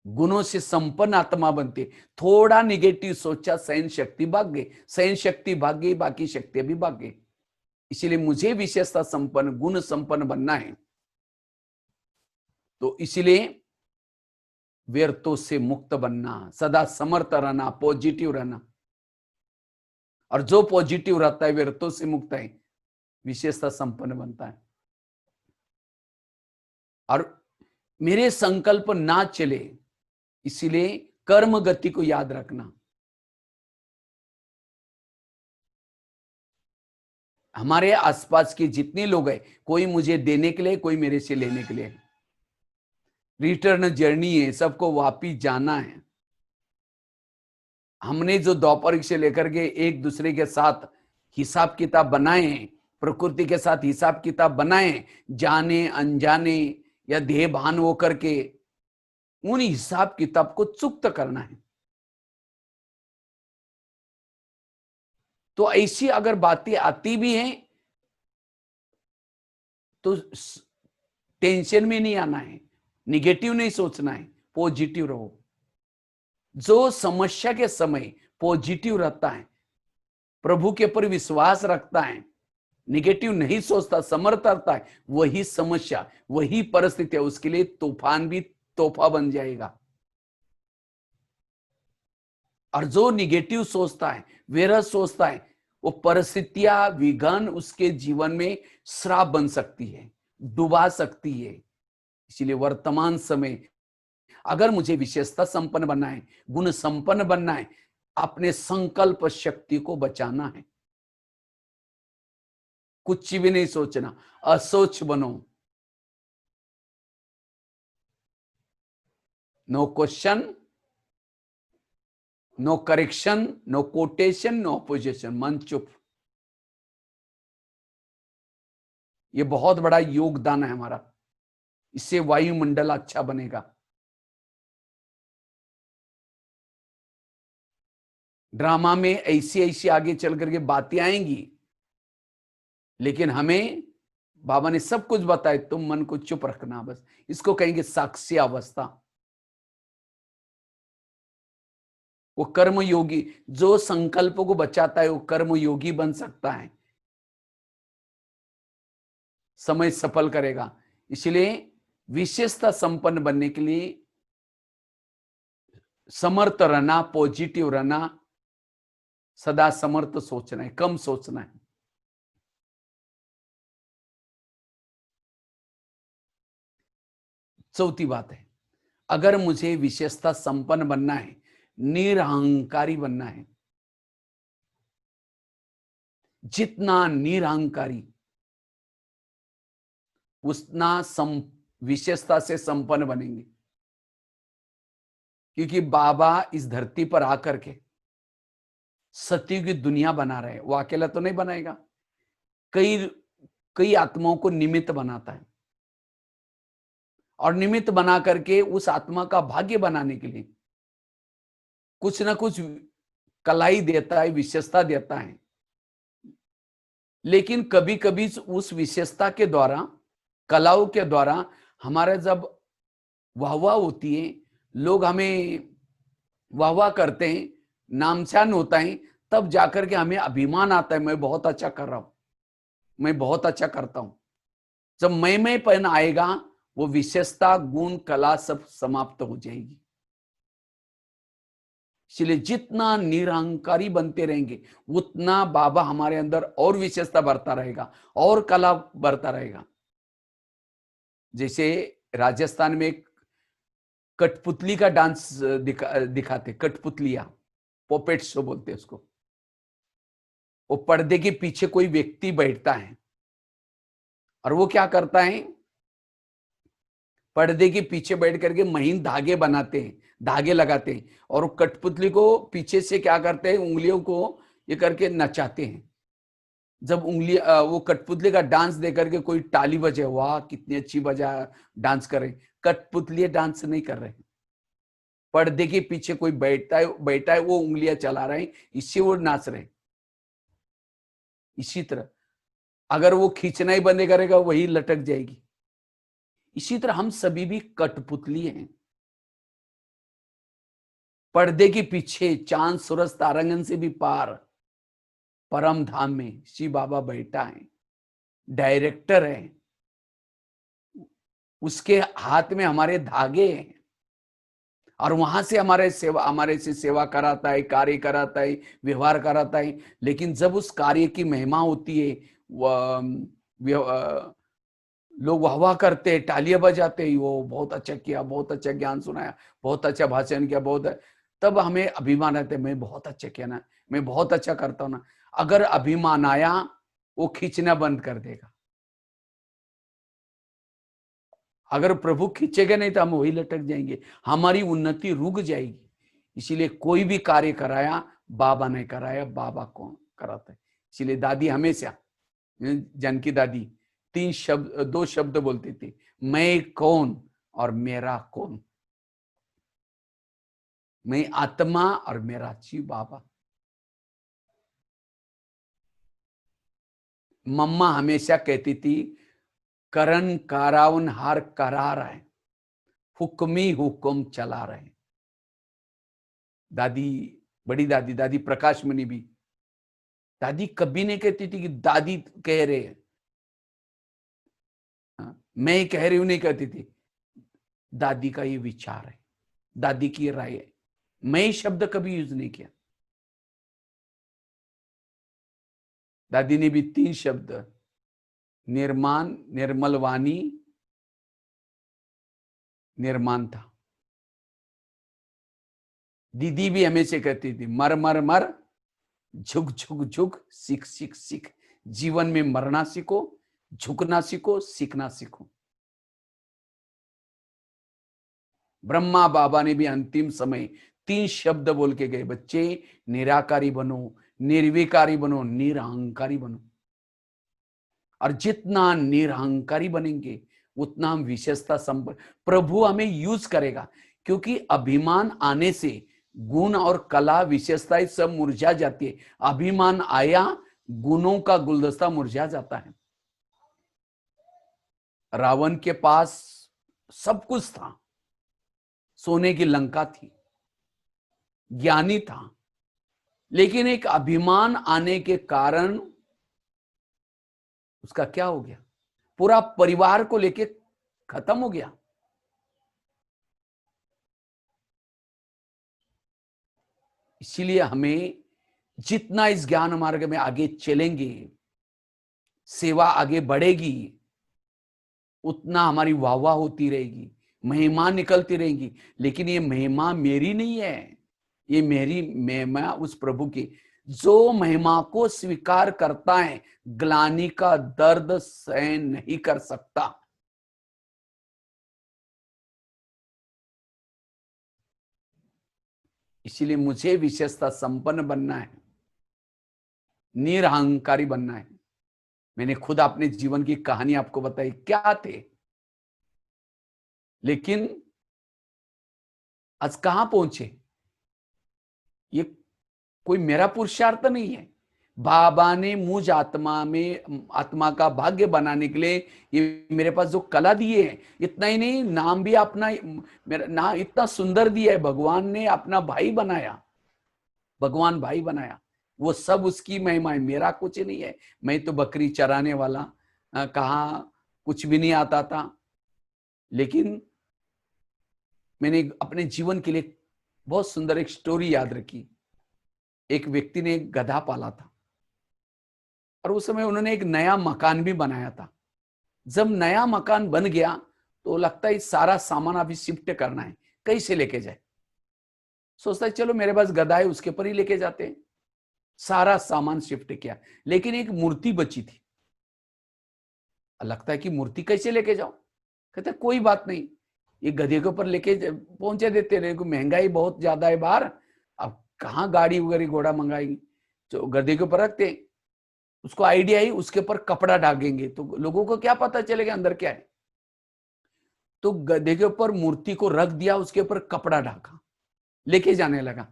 गुणों से संपन्न आत्मा बनती है। थोड़ा निगेटिव सोचा, सहन शक्ति भाग गई, सहन शक्ति भाग गई, बाकी शक्ति भी भाग गई। इसीलिए मुझे विशेषता संपन्न, गुण संपन्न बनना है। तो इसलिए व्यर्थों से मुक्त बनना, सदा समर्थ रहना, पॉजिटिव रहना। और जो पॉजिटिव रहता है, व्यर्थों से मुक्त है, विशेषता संपन्न बनता है। और मेरे संकल्प ना चले, इसीलिए कर्म गति को याद रखना। हमारे आसपास के जितने लोग हैं, कोई मुझे देने के लिए, कोई मेरे से लेने के लिए। रिटर्न जर्नी है, सबको वापिस जाना है। हमने जो द्वापर से लेकर के एक दूसरे के साथ हिसाब किताब बनाए हैं, प्रकृति के साथ हिसाब किताब बनाए, जाने अनजाने या देहभान होकर के, उन हिसाब किताब को चुक्त करना है। तो ऐसी अगर बातें आती भी हैं तो टेंशन में नहीं आना है, निगेटिव नहीं सोचना है, पॉजिटिव रहो। जो समस्या के समय पॉजिटिव रहता है, प्रभु के ऊपर विश्वास रखता है, निगेटिव नहीं सोचता, समर्थ रहता है, वही समस्या, वही परिस्थिति है, उसके लिए तूफान भी तोहफा बन जाएगा। और जो निगेटिव सोचता है, विरह सोचता है, वो परिस्थितियां विघन उसके जीवन में श्राप बन सकती है, डुबा सकती है। इसलिए वर्तमान समय अगर मुझे विशेषता संपन्न बनना है, गुण संपन्न बनना है, अपने संकल्प शक्ति को बचाना है। कुछ भी नहीं सोचना, असोच बनो। No question, no correction, no quotation, no opposition, मन चुप। ये बहुत बड़ा योगदान है हमारा, इससे वायुमंडल अच्छा बनेगा। ड्रामा में ऐसी ऐसी आगे चल करके बातें आएंगी, लेकिन हमें बाबा ने सब कुछ बताया, तुम मन को चुप रखना बस। इसको कहेंगे साक्षी अवस्था। वो कर्म योगी, जो संकल्पों को बचाता है, वो कर्म योगी बन सकता है, समय सफल करेगा। इसलिए विशेषता संपन्न बनने के लिए समर्थ रहना, पॉजिटिव रहना, सदा समर्थ सोचना है, कम सोचना है। चौथी बात है, अगर मुझे विशेषता संपन्न बनना है, निरहंकारी बनना है, जितना निरहंकारी उतना विशेषता से संपन्न बनेंगे। क्योंकि बाबा इस धरती पर आकर के सत्य की दुनिया बना रहे हैं। वो अकेला तो नहीं बनाएगा, कई कई आत्माओं को निमित्त बनाता है, और निमित्त बना करके उस आत्मा का भाग्य बनाने के लिए कुछ ना कुछ कलाई देता है, विशेषता देता है। लेकिन कभी कभी उस विशेषता के द्वारा, कलाओं के द्वारा हमारा जब वाहवाह होती है, लोग हमें वाहवाह करते हैं, नामशान होता है, तब जाकर के हमें अभिमान आता है, मैं बहुत अच्छा कर रहा हूं, मैं बहुत अच्छा करता हूं। जब मैंपन आएगा, वो विशेषता, गुण, कला सब समाप्त हो जाएगी। इसलिए जितना निरहंकारी बनते रहेंगे, उतना बाबा हमारे अंदर और विशेषता बढ़ता रहेगा, और कला बढ़ता रहेगा। जैसे राजस्थान में एक कठपुतली का डांस दिखाते, कठपुतलियां, पॉपेट शो बोलते हैं उसको। वो पर्दे के पीछे कोई व्यक्ति बैठता है, और वो क्या करता है, पर्दे के पीछे बैठ करके महीन धागे बनाते हैं, धागे लगाते हैं, और वो कठपुतली को पीछे से क्या करते हैं, उंगलियों को ये करके नचाते हैं। जब उंगली वो कठपुतली का डांस देख करके कोई ताली बजे, वाह कितनी अच्छी बजा, डांस कर रहे। कठपुतली डांस नहीं कर रहे, पर्दे के पीछे कोई बैठा है, वो उंगलियां चला रहे हैं, इससे वो नाच रहे। इसी तरह अगर वो खींचना ही बंद करेगा, वही लटक जाएगी। इसी तरह हम सभी भी कठपुतली हैं। पर्दे के पीछे चांद सूरज तारांगन से भी पार परम धाम में शिव बाबा बैठा है, डायरेक्टर है, उसके हाथ में हमारे धागे हैं, और वहां से हमारे से सेवा कराता है, कार्य कराता है, व्यवहार कराता है। लेकिन जब उस कार्य की महिमा होती है, लोग वाह वाह करते हैं, तालियां बजाते हैं, वो बहुत अच्छा किया, बहुत अच्छा ज्ञान सुनाया, बहुत अच्छा भाषण किया, बहुत, तब हमें अभिमान आता है, मैं बहुत अच्छा किया ना, मैं बहुत अच्छा करता हूं ना। अगर अभिमान आया, वो खींचना बंद कर देगा। अगर प्रभु खींचेगा नहीं तो हम वही लटक जाएंगे, हमारी उन्नति रुक जाएगी। इसीलिए कोई भी कार्य कराया बाबा ने कराया, बाबा कौन कराता है। इसीलिए दादी हमेशा, जानकी दादी दो शब्द बोलती थी, मैं कौन और मेरा कौन। मैं आत्मा और मेरा जीव बाबा। मम्मा हमेशा कहती थी, करण कारावन हार करा रहे, हुक्मी हुक्म चला रहे। दादी, बड़ी दादी, दादी प्रकाश मणि भी, दादी कभी नहीं कहती थी कि दादी कह रहे हैं, मैं कह रही हूं, नहीं कहती थी। दादी का ये विचार है, दादी की राय है, मैं शब्द कभी यूज नहीं किया। दादी ने भी 3 शब्द, निर्माण, निर्मल वाणी, निर्माण था। दीदी भी हमेशा कहती थी, मर मर मर, झुक झुक झुक, सीख सीख सीख। जीवन में मरना सीखो, झुकना सीखो, सीखना सीखो। ब्रह्मा बाबा ने भी अंतिम समय 3 शब्द बोल के गए, बच्चे निराकारी बनो, निर्विकारी बनो, निरहंकारी बनो। और जितना निरहंकारी बनेंगे उतना हम विशेषता संपन्न, प्रभु हमें यूज करेगा। क्योंकि अभिमान आने से गुण और कला विशेषताएं सब मुरझा जाती है। अभिमान आया, गुणों का गुलदस्ता मुरझा जाता है। रावण के पास सब कुछ था, सोने की लंका थी, ज्ञानी था, लेकिन एक अभिमान आने के कारण उसका क्या हो गया, पूरा परिवार को लेके खत्म हो गया। इसीलिए हमें जितना इस ज्ञान मार्ग में आगे चलेंगे, सेवा आगे बढ़ेगी, उतना हमारी वाहवाह होती रहेगी, महिमा निकलती रहेगी। लेकिन ये महिमा मेरी नहीं है, ये मेरी महिमा उस प्रभु की। जो महिमा को स्वीकार करता है, ग्लानि का दर्द सहन नहीं कर सकता। इसीलिए मुझे विशेषता संपन्न बनना है, निरहंकारी बनना है। मैंने खुद अपने जीवन की कहानी आपको बताई, क्या थे, लेकिन आज कहां पहुंचे, ये कोई मेरा पुरुषार्थ नहीं है। बाबा ने मुझ आत्मा में, आत्मा का भाग्य बनाने के लिए ये मेरे पास जो कला दिए है, इतना ही नहीं, नाम भी अपना, मेरा नाम इतना सुंदर दिया है। भगवान ने अपना भाई बनाया, भगवान भाई बनाया, वो सब उसकी महिमा है, मेरा कुछ नहीं है। मैं तो बकरी चराने वाला, कहा कुछ भी नहीं आता था। लेकिन मैंने अपने जीवन के लिए बहुत सुंदर एक स्टोरी याद रखी। एक व्यक्ति ने एक गधा पाला था और उस समय उन्होंने एक नया मकान भी बनाया था। जब नया मकान बन गया तो लगता है सारा सामान अभी शिफ्ट करना है, कैसे लेके जाए। सोचता है चलो मेरे पास गधा है, उसके पर ही लेके जाते हैं। सारा सामान शिफ्ट किया, लेकिन एक मूर्ति बची थी। लगता है कि मूर्ति कैसे लेके जाओ। कहते कोई बात नहीं, ये गधे के ऊपर लेके पहुंचे देते रहे, महंगाई बहुत ज्यादा है बाहर, अब कहाँ गाड़ी वगैरह घोड़ा मंगाएगी, तो गधे के ऊपर रखते। उसको आइडिया ही, उसके ऊपर कपड़ा ढाकेंगे तो लोगों को क्या पता चलेगा अंदर क्या है। तो गधे के ऊपर मूर्ति को रख दिया, उसके ऊपर कपड़ा ढाका, लेके जाने लगा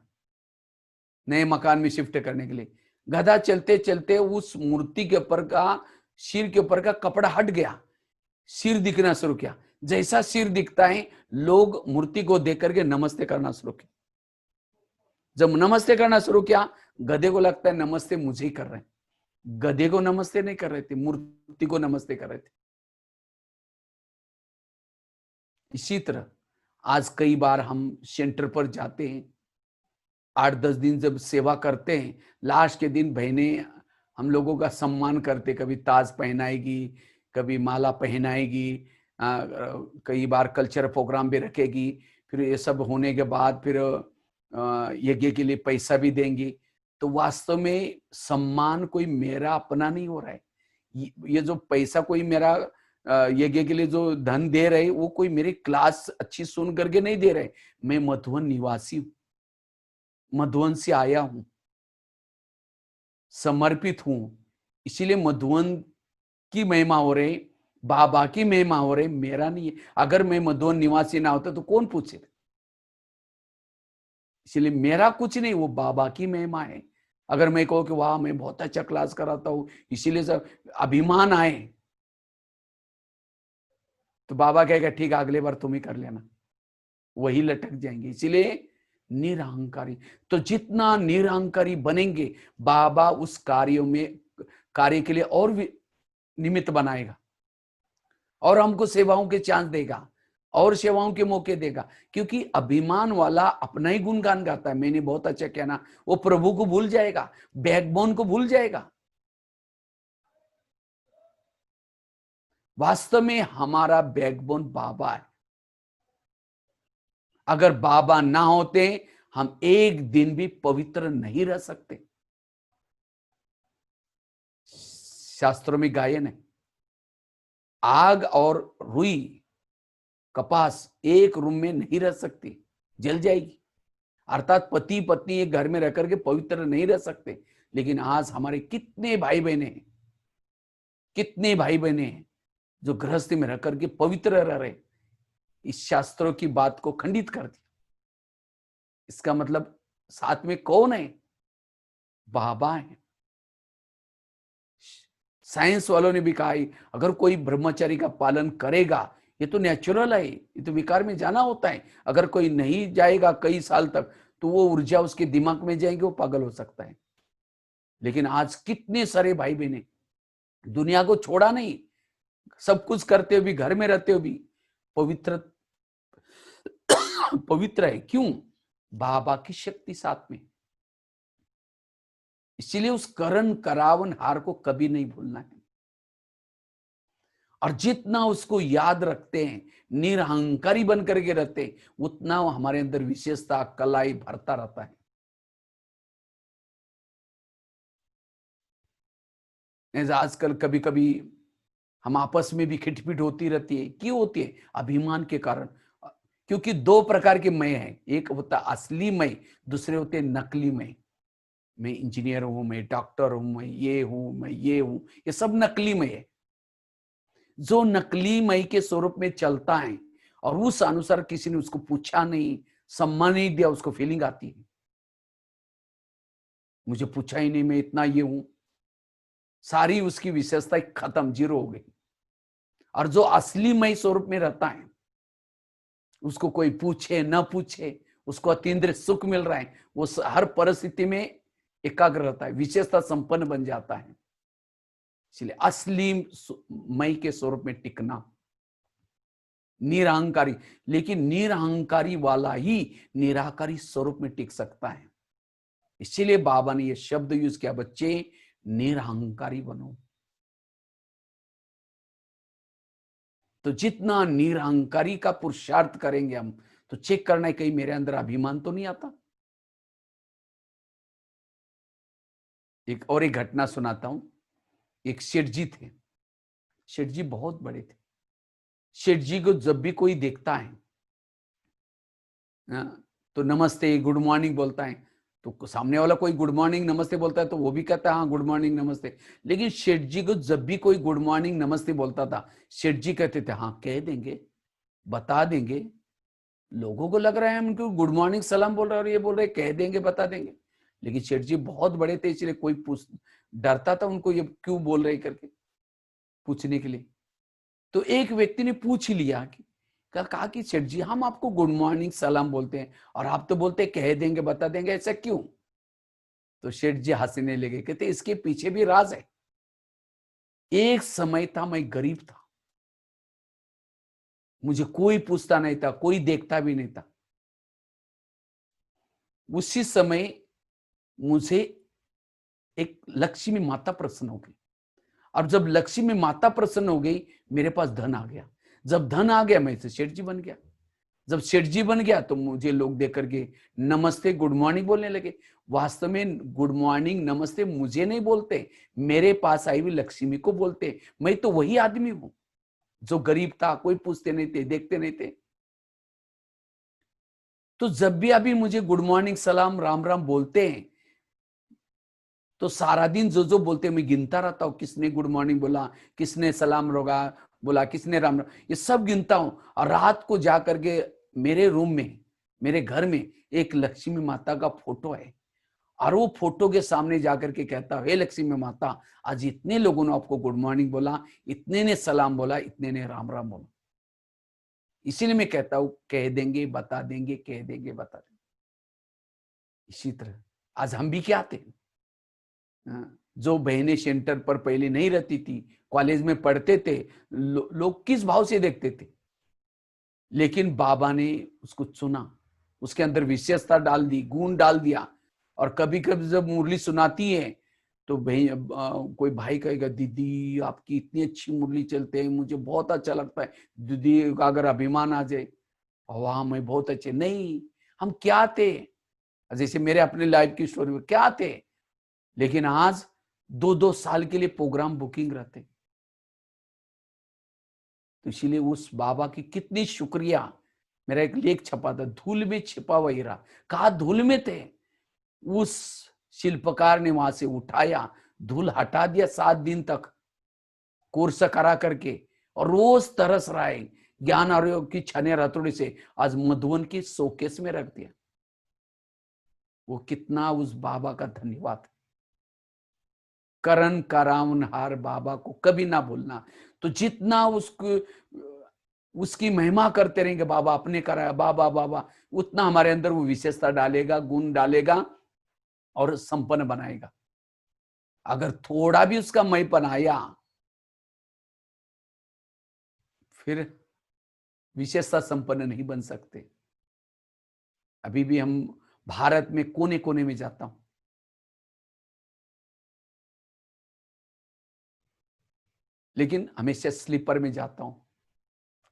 नए मकान में शिफ्ट करने के लिए। गधा चलते चलते उस मूर्ति के ऊपर का, सिर के ऊपर का कपड़ा हट गया, सिर दिखना शुरू किया। जैसा सिर दिखता है, लोग मूर्ति को देख करके नमस्ते करना शुरू किया। जब नमस्ते करना शुरू किया, गधे को लगता है नमस्ते मुझे ही कर रहे हैं। गधे को नमस्ते नहीं कर रहे थे, मूर्ति को नमस्ते कर रहे थे। इसी तरह आज कई बार हम सेंटर पर जाते हैं, 8-10 दिन जब सेवा करते हैं, लास्ट के दिन बहनें हम लोगों का सम्मान करते, कभी ताज पहनाएगी, कभी माला पहनाएगी, कई बार कल्चर प्रोग्राम भी रखेगी। फिर ये सब होने के बाद फिर यज्ञ के लिए पैसा भी देंगी। तो वास्तव में सम्मान कोई मेरा अपना नहीं हो रहा है। ये जो पैसा कोई मेरा यज्ञ के लिए जो धन दे रहे, वो कोई मेरी क्लास अच्छी सुन करके नहीं दे रहे। मैं मधुबन निवासी हूं, मधुवन से आया हूं, समर्पित हूं, इसीलिए मधुवन की महिमा हो रही, बाबा की महिमा हो रही, मेरा नहीं है। अगर मैं मधुवन निवासी ना होता तो कौन पूछे? इसलिए मेरा कुछ नहीं, वो बाबा की महिमा है। अगर मैं कहूं कि वाह मैं बहुत अच्छा क्लास कराता हूं, इसीलिए सब अभिमान आए, तो बाबा कहेगा ठीक है अगले बार तुम ही कर लेना, वही लटक जाएंगे। इसीलिए निरहंकारी, तो जितना निरहंकारी बनेंगे, बाबा उस कार्य के लिए और भी निमित्त बनाएगा, और हमको सेवाओं के चांस देगा, और सेवाओं के मौके देगा। क्योंकि अभिमान वाला अपना ही गुणगान गाता है, मैंने बहुत अच्छा कहना, वो प्रभु को भूल जाएगा, बैकबोन को भूल जाएगा। वास्तव में हमारा बैकबोन बाबा है। अगर बाबा ना होते हम एक दिन भी पवित्र नहीं रह सकते। शास्त्रों में गायन है, आग और रुई कपास एक रूम में नहीं रह सकती, जल जाएगी। अर्थात पति पत्नी एक घर में रह करके पवित्र नहीं रह सकते। लेकिन आज हमारे कितने भाई बहने हैं, कितने भाई बहने हैं जो गृहस्थी में रह करके पवित्र रह रहे। इस शास्त्रों की बात को खंडित कर दिया। इसका मतलब साथ में कौन है? बाबा है। साइंस वालों ने भी कहा है अगर कोई ब्रह्मचर्य का पालन करेगा, ये तो नेचुरल है, ये तो विकार में जाना होता है। अगर कोई नहीं जाएगा कई साल तक तो वो ऊर्जा उसके दिमाग में जाएगी, वो पागल हो सकता है। लेकिन आज कितने सारे भाई बहने दुनिया को छोड़ा नहीं, सब कुछ करते हुए भी, घर में रहते हुए भी पवित्र पवित्र है। क्यों? बाबा की शक्ति साथ में। इसीलिए उस करण करावन हार को कभी नहीं भूलना है। और जितना उसको याद रखते हैं, निरहंकारी बन करके रहते हैं, उतना हमारे अंदर विशेषता कलाई भरता रहता है। आजकल कभी कभी हम आपस में भी खिटपिट होती रहती है। क्यों होती है? अभिमान के कारण। क्योंकि दो प्रकार के मैं हैं, एक होता असली मैं, दूसरे होते नकली मैं। मैं इंजीनियर हूं, मैं डॉक्टर हूं, मैं ये हूं, मैं ये हूं, ये सब नकली मैं है। जो नकली मई के स्वरूप में चलता है और उस अनुसार किसी ने उसको पूछा नहीं, सम्मान नहीं दिया, उसको फीलिंग आती है मुझे पूछा ही नहीं, मैं इतना ये हूं, सारी उसकी विशेषता खत्म, जीरो हो गई। और जो असली मई स्वरूप में रहता है, उसको कोई पूछे न पूछे, उसको अतीन्द्रिय सुख मिल रहा है, वो हर परिस्थिति में एकाग्र रहता है, विशेषता संपन्न बन जाता है। इसलिए असली मई के स्वरूप में टिकना, निरहंकारी। लेकिन निरहंकारी वाला ही निराकारी स्वरूप में टिक सकता है। इसीलिए बाबा ने यह शब्द यूज किया, बच्चे निरहंकारी बनो। तो जितना निरहंकारी का पुरुषार्थ करेंगे हम, तो चेक करना है कहीं मेरे अंदर अभिमान तो नहीं आता। एक और एक घटना सुनाता हूं। एक सेठ जी थे, सेठ जी बहुत बड़े थे। सेठ जी को जब भी कोई देखता है तो नमस्ते गुड मॉर्निंग बोलता है, तो सामने वाला कोई गुड मॉर्निंग नमस्ते बोलता है तो वो भी कहता है हाँ गुड मॉर्निंग नमस्ते। लेकिन सेठ जी को जब भी कोई गुड मॉर्निंग नमस्ते बोलता था, सेठ जी कहते थे हाँ कह देंगे, बता देंगे, लोगों को लग रहा है हम उनको गुड मॉर्निंग सलाम बोल रहे हैं और ये बोल रहे कह देंगे बता देंगे। लेकिन सेठ जी बहुत बड़े थे, इसलिए कोई पूछ डरता था उनको ये क्यों बोल रहे करके पूछने के लिए। तो एक व्यक्ति ने पूछ ही लिया कि कहा कि सेठ जी हम आपको गुड मॉर्निंग सलाम बोलते हैं और आप तो बोलते कह देंगे बता देंगे, ऐसा क्यों? तो सेठ जी हंसने लगे, कहते इसके पीछे भी राज है। एक समय था मैं गरीब था, मुझे कोई पूछता नहीं था, कोई देखता भी नहीं था। उसी समय मुझे एक लक्ष्मी माता प्रसन्न हो गई। अब जब लक्ष्मी माता प्रसन्न हो गई, मेरे पास धन आ गया। जब धन आ गया मैं सेठ जी बन गया। जब सेठ जी बन गया तो मुझे लोग देख करके नमस्ते गुड मॉर्निंग बोलने लगे। वास्तव में गुड मॉर्निंग नमस्ते मुझे नहीं बोलते, मेरे पास आई हुई लक्ष्मी को बोलते। मैं तो वही आदमी हूं जो गरीब था, कोई पूछते नहीं थे, देखते नहीं थे। तो जब भी अभी मुझे गुड मॉर्निंग, सलाम, राम राम बोलते हैं, तो सारा दिन जो जो बोलते हैं मैं गिनता रहता हूँ, किसने गुड मॉर्निंग बोला, किसने सलाम रोगा बोला, किसने राम राम, ये सब गिनता हूँ। और रात को जा करके मेरे रूम में, मेरे घर में एक लक्ष्मी माता का फोटो है, और वो फोटो के सामने जाकर के कहता है, हे लक्ष्मी माता, आज इतने लोगों ने आपको गुड मॉर्निंग बोला, इतने ने सलाम बोला, इतने ने राम राम बोला। इसीलिए मैं कहता हूं, कह देंगे बता देंगे, कह देंगे बता देंगे। इसी तरह आज हम भी क्या थे, जो बहनें सेंटर पर पहले नहीं रहती थी, कॉलेज में पढ़ते थे, लोग किस भाव से देखते थे, लेकिन बाबा ने उसको चुना, उसके अंदर विशेषता डाल दी, गुण डाल दिया। और कभी कभी जब मुरली सुनाती है तो कोई भाई कहेगा, दीदी आपकी इतनी अच्छी मुरली चलते हैं, मुझे बहुत अच्छा लगता है। दीदी का अगर अभिमान आ जाए, वाह मैं बहुत अच्छे, नहीं हम क्या थे, जैसे मेरे अपने लाइफ की स्टोरी में क्या थे, लेकिन आज 2-2 साल के लिए प्रोग्राम बुकिंग रहते। तो इसीलिए उस बाबा की कितनी शुक्रिया। मेरा एक लेख छपा था, धूल में छिपा हुआ हीरा, कहा धूल में थे, उस शिल्पकार ने वहां से उठाया, धूल हटा दिया 7 दिन तक कोर्स करा करके, और रोज तरस रहा है ज्ञान आरोग्य की छने रतोड़ी से, आज मधुवन की शोकेस में रख दिया। वो कितना उस बाबा का धन्यवाद। करण करावनहार बाबा को कभी ना भूलना। तो जितना उसको उसकी महिमा करते रहेंगे, बाबा अपने कराया, बाबा बाबा, उतना हमारे अंदर वो विशेषता डालेगा, गुण डालेगा और संपन्न बनाएगा। अगर थोड़ा भी उसका मैंपन आया, फिर विशेषता संपन्न नहीं बन सकते। अभी भी हम भारत में कोने कोने में जाता हूं, लेकिन हमेशा स्लीपर में जाता हूं,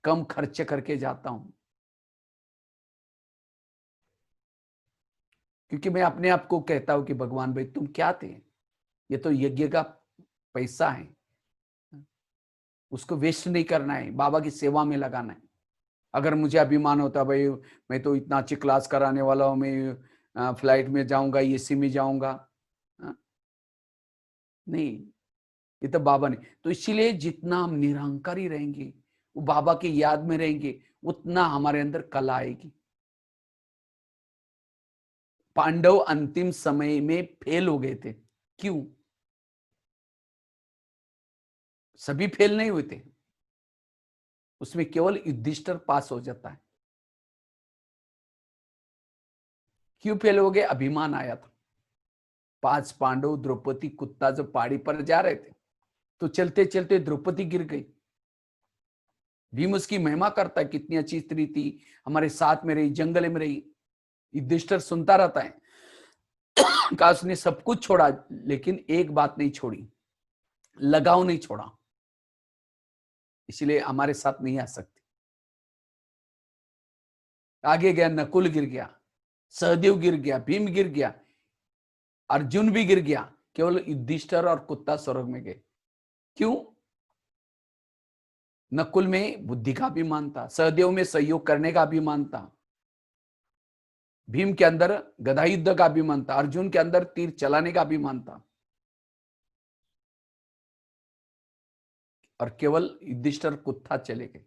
कम खर्च करके जाता हूं, क्योंकि मैं अपने आप को कहता हूं कि भगवान भाई तुम क्या थे, ये तो यज्ञ का पैसा है, उसको वेस्ट नहीं करना है, बाबा की सेवा में लगाना है। अगर मुझे अभिमान होता भाई मैं तो इतना अच्छी क्लास कराने वाला हूं, मैं फ्लाइट में जाऊंगा, एसी में जाऊंगा, नहीं, ये तो बाबा ने। तो इसीलिए जितना हम निरंकारी रहेंगे, वो बाबा की याद में रहेंगे, उतना हमारे अंदर कला आएगी। पांडव अंतिम समय में फेल हो गए थे, क्यों? सभी फेल नहीं हुए थे, उसमें केवल युधिष्ठिर पास हो जाता है। क्यों फेल हो गए? अभिमान आया था। 5 पांडव, द्रौपदी, कुत्ता जब पहाड़ी पर जा रहे थे, तो चलते चलते द्रौपदी गिर गई। भीम उसकी महिमा करता है, कितनी अच्छी स्त्री थी, हमारे साथ में रही, जंगल में रही। युधिष्ठिर सुनता रहता है। कहा उसने सब कुछ छोड़ा, लेकिन एक बात नहीं छोड़ी, लगाव नहीं छोड़ा, इसलिए हमारे साथ नहीं आ सकती। आगे गया, नकुल गिर गया, सहदेव गिर गया, भीम गिर गया, अर्जुन भी गिर गया, केवल युधिष्ठिर और कुत्ता स्वर्ग में गए। क्यों? नकुल में बुद्धि का अभिमान था, सहदेव में सहयोग करने का अभिमान था, भीम के अंदर गदा युद्ध का अभिमान था, अर्जुन के अंदर तीर चलाने का अभिमान था, और केवल युधिष्ठिर कुत्ता चले गए।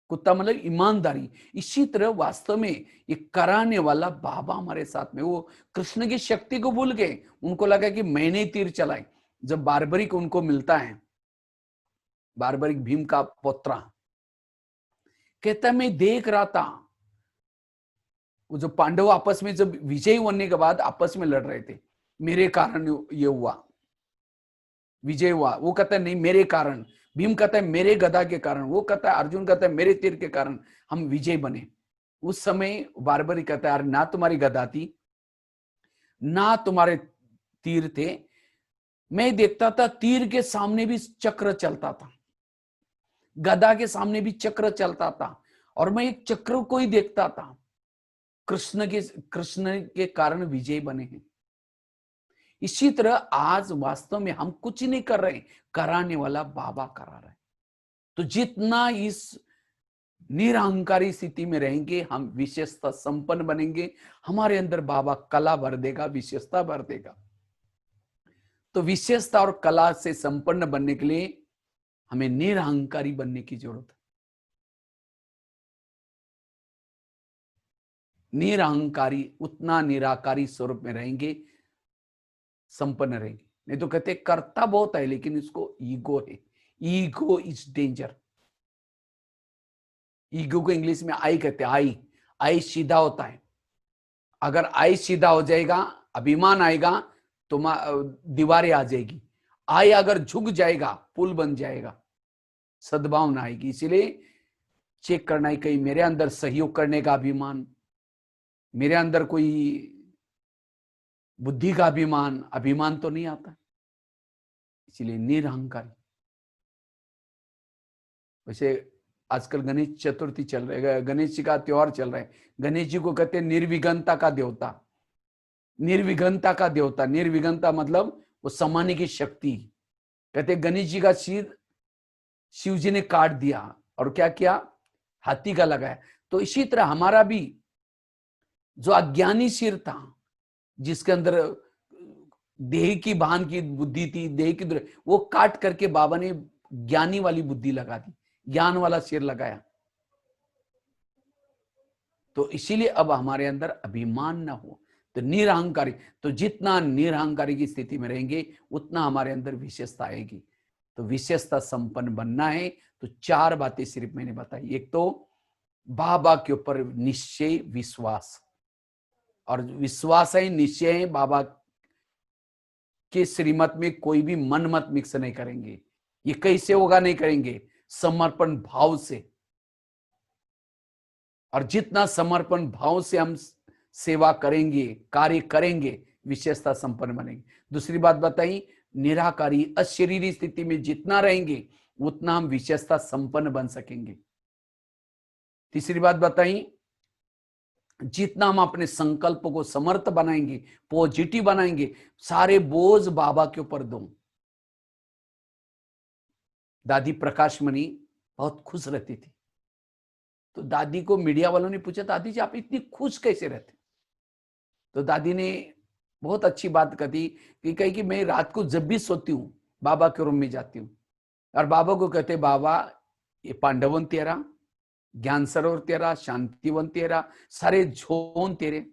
कुत्ता मतलब ईमानदारी। इसी तरह वास्तव में ये कराने वाला बाबा हमारे साथ में, वो कृष्ण की शक्ति को भूल गए, उनको लगा कि मैंने तीर चलाए। जब बार्बरिक उनको मिलता है, बार्बरिक भीम का पोत्रा, कहता मैं देख रहा था, वो जो पांडव आपस में जब विजयी होने के बाद आपस में लड़ रहे थे, मेरे कारण ये हुआ, विजय हुआ। वो कहता है नहीं मेरे कारण, भीम कहता है मेरे गदा के कारण, वो कहता है, अर्जुन कहता है मेरे तीर के कारण हम विजय बने। उस समय बार्बरी कहता है ना तुम्हारी गदा थी, ना तुम्हारे तीर थे, मैं देखता था तीर के सामने भी चक्र चलता था, गदा के सामने भी चक्र चलता था, और मैं एक चक्र को ही देखता था। कृष्ण के कारण विजय बने हैं। इसी तरह आज वास्तव में हम कुछ नहीं कर रहे, कराने वाला बाबा करा रहे। तो जितना इस निरहंकारी स्थिति में रहेंगे, हम विशेषता संपन्न बनेंगे, हमारे अंदर बाबा कला भर देगा, विशेषता भर देगा। तो विशेषता और कला से संपन्न बनने के लिए हमें निरहंकारी बनने की जरूरत है। निरहंकारी, उतना निराकारी स्वरूप में रहेंगे, संपन्न रहेंगे। नहीं तो कहते कर्ता बहुत है लेकिन इसको ईगो है। Ego is danger. ईगो को इंग्लिश में आई कहते हैं। आई, आई सीधा होता है। अगर आई सीधा हो जाएगा, अभिमान आएगा तो दीवारें आ जाएगी। आई अगर झुक जाएगा, पुल बन जाएगा, सद्भावना आएगी। इसीलिए चेक करना है, कहीं मेरे अंदर सहयोग करने का अभिमान, मेरे अंदर कोई बुद्धि का अभिमान, अभिमान तो नहीं आता। इसीलिए निरहंकारी। वैसे आजकल गणेश चतुर्थी चल रही है, गणेश जी का त्योहार चल रहा है। गणेश जी को कहते हैं निर्विघ्नता का देवता। निर्विघ्नता का देवता, निर्विघ्नता मतलब वो समाने की शक्ति। कहते गणेश जी का सिर शिव जी ने काट दिया और क्या किया, हाथी का लगाया। तो इसी तरह हमारा भी जो अज्ञानी सिर था, जिसके अंदर देह की भान की बुद्धि थी, देह की, वो काट करके बाबा ने ज्ञानी वाली बुद्धि लगा दी, ज्ञान वाला सिर लगाया। तो इसीलिए अब हमारे अंदर अभिमान ना हो, तो निरहंकारी। तो जितना निरहंकारी की स्थिति में रहेंगे उतना हमारे अंदर विशेषता आएगी। तो विशेषता संपन्न बनना है तो चार बातें सिर्फ मैंने बताई। एक तो बाबा के ऊपर निश्चय, विश्वास, और विश्वास है, निश्चय है, बाबा के श्रीमत में कोई भी मन मत मिक्स नहीं करेंगे। ये कैसे होगा, नहीं करेंगे, समर्पण भाव से। और जितना समर्पण भाव से हम सेवा करेंगे, कार्य करेंगे, विशेषता संपन्न बनेंगे। दूसरी बात बताई, निराकारी अशरीरी स्थिति में जितना रहेंगे उतना हम विशेषता संपन्न बन सकेंगे। तीसरी बात बताई, जितना हम अपने संकल्प को समर्थ बनाएंगे, पॉजिटिव बनाएंगे, सारे बोझ बाबा के ऊपर दो। दादी प्रकाश मणि बहुत खुश रहती थी। तो दादी को मीडिया वालों ने पूछा, दादी जी आप इतनी खुश कैसे रहते? तो दादी ने बहुत अच्छी बात कही कि कही कि मैं रात को जब भी सोती हूँ बाबा के रूम में जाती हूँ और बाबा को कहते, बाबा ये पांडवन तेरा, ज्ञान सरोवर तेरा, शांतिवन तेरा, सारे झोन तेरे,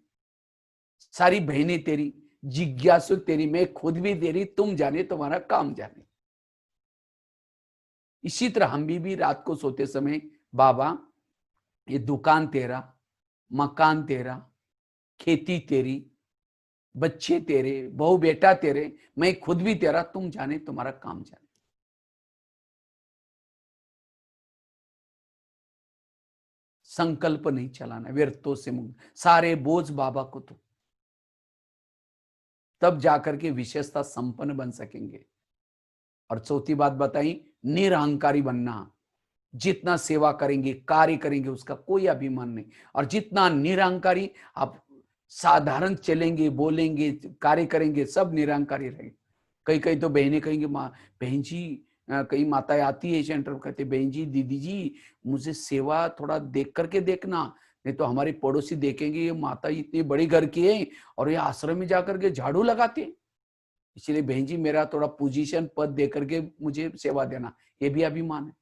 सारी बहनें तेरी, जिज्ञासु तेरी, मैं खुद भी तेरी, तुम जाने तुम्हारा काम जाने। इसी तरह हम भी रात को सोते समय, बाबा ये दुकान तेरा, मकान तेरा, खेती तेरी, बच्चे तेरे, बहू बेटा तेरे, मैं खुद भी तेरा, तुम जाने तुम्हारा काम जाने। संकल्प नहीं चलाना, व्यर्थों से मुक्त, सारे बोझ बाबा को तो, तब जाकर के विशेषता संपन्न बन सकेंगे। और चौथी बात बताई, निरहंकारी बनना। जितना सेवा करेंगे, कार्य करेंगे, उसका कोई अभिमान नहीं। और जितना निरहंकारी आप साधारण चलेंगे, बोलेंगे, कार्य करेंगे, सब निरहंकारी रहेंगे। कई कई तो बहनें कहेंगे, माँ बहन जी, कई माताएं आती है सेंटर पर, कहते बहन जी, दीदी जी मुझे सेवा थोड़ा देख करके देखना, नहीं तो हमारे पड़ोसी देखेंगे ये माता इतनी बड़ी घर की है और ये आश्रम में जाकर के झाड़ू लगाते हैं, इसलिए बहन जी मेरा थोड़ा पोजीशन पद दे करके मुझे सेवा देना। ये भी अभिमान है।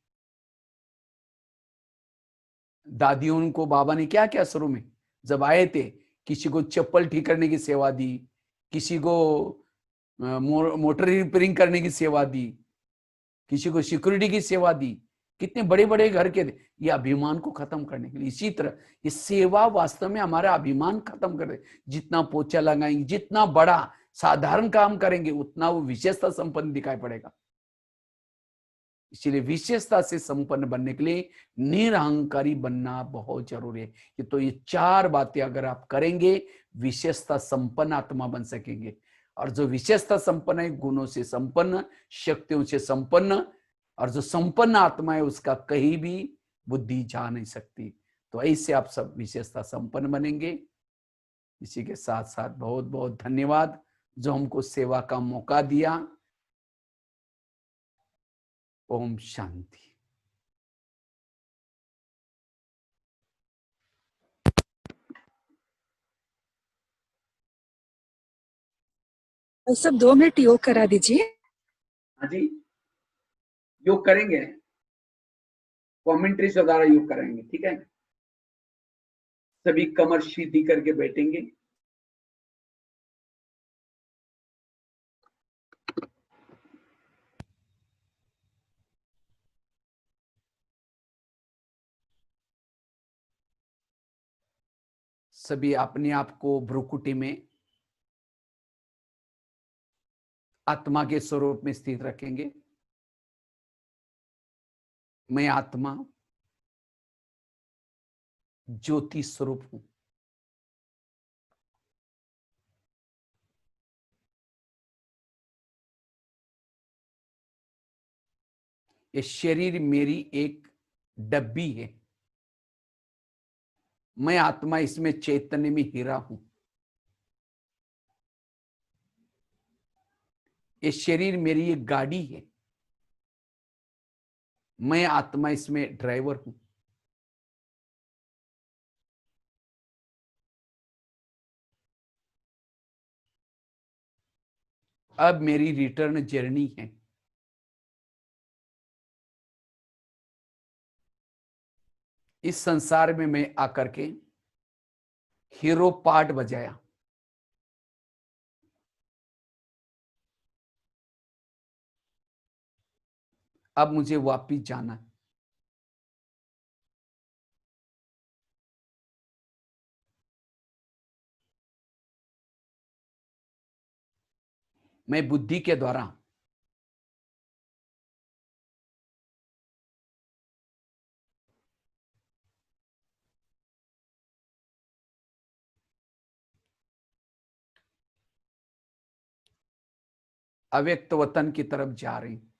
दादियों को बाबा ने क्या क्या शुरू में जब आए थे, किसी को चप्पल ठीक करने की सेवा दी, किसी को मोटर रिपेयरिंग करने की सेवा दी, किसी को सिक्योरिटी की सेवा दी। कितने बड़े बड़े घर के थे, ये अभिमान को खत्म करने के लिए। इसी तरह ये सेवा वास्तव में हमारा अभिमान खत्म कर दे। जितना पोछा लगाएंगे, जितना बड़ा साधारण काम करेंगे, उतना वो विशेषता संपन्न दिखाई पड़ेगा। इसलिए विशेषता से संपन्न बनने के लिए निरहंकारी बनना बहुत जरूरी है। तो ये चार बातें अगर आप करेंगे, विशेषता संपन्न आत्मा बन सकेंगे। और जो विशेषता संपन्न है, गुणों से संपन्न, शक्तियों से संपन्न, और जो संपन्न आत्मा है उसका कहीं भी बुद्धि जा नहीं सकती। तो ऐसे आप सब विशेषता संपन्न बनेंगे। इसी के साथ साथ बहुत बहुत धन्यवाद जो हमको सेवा का मौका दिया। ओम शांति। सब 2 मिनट योग करा दीजिए। हाँ जी, योग करेंगे, कॉमेंट्री से द्वारा योग करेंगे, ठीक है। सभी कमर सीधी करके बैठेंगे। सभी अपने आप को भ्रुकुटी में आत्मा के स्वरूप में स्थित रखेंगे। मैं आत्मा ज्योति स्वरूप हूं। ये शरीर मेरी एक डब्बी है। मैं आत्मा इसमें चैतन्य में हीरा हूं। ये शरीर मेरी एक गाड़ी है। मैं आत्मा इसमें ड्राइवर हूं। अब मेरी रिटर्न जर्नी है। इस संसार में मैं आकर के हीरो पार्ट बजाया। अब मुझे वापिस जाना है। मैं बुद्धि के द्वारा अव्यक्त वतन की तरफ जा रही हूं।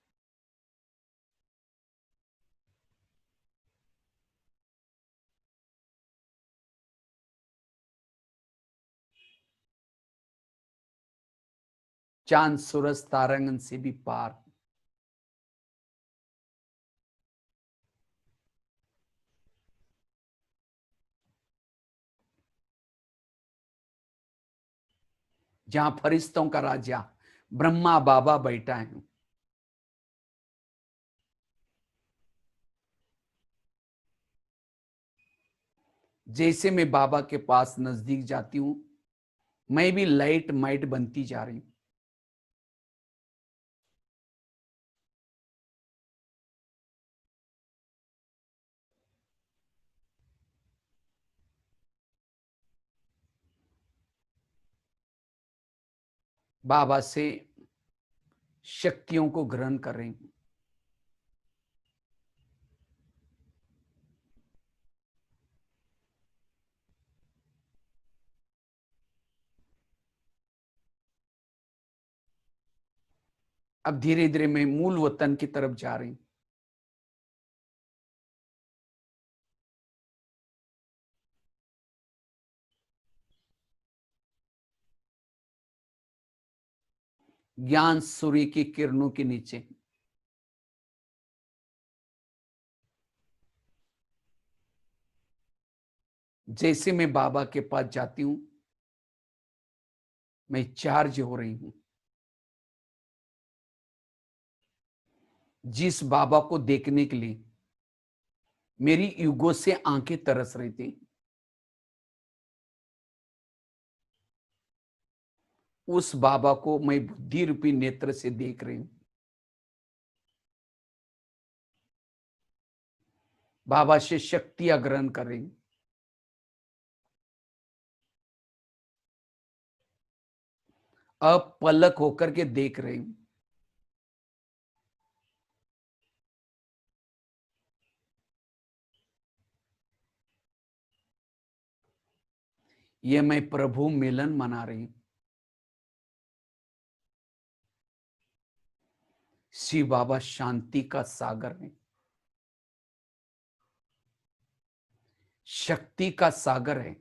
चांद सूरज तारांगन से भी पार। जहां फरिश्तों का राजा ब्रह्मा बाबा बैठा है। जैसे मैं बाबा के पास नजदीक जाती हूं, मैं भी लाइट माइट बनती जा रही हूं। बाबा से शक्तियों को ग्रहण कर रही हूं। अब धीरे धीरे मैं मूल वतन की तरफ जा रही हूं। ज्ञान सूर्य की किरणों के नीचे जैसे मैं बाबा के पास जाती हूं, मैं चार्ज हो रही हूं। जिस बाबा को देखने के लिए मेरी युगों से आंखें तरस रही थी, उस बाबा को मैं बुद्धि रूपी नेत्र से देख रही हूं। बाबा से शक्तियां ग्रहण कर रही हूं। अब पलक होकर के देख रही हूं। ये मैं प्रभु मिलन मना रही हूं। शिव बाबा शांति का सागर है, शक्ति का सागर है।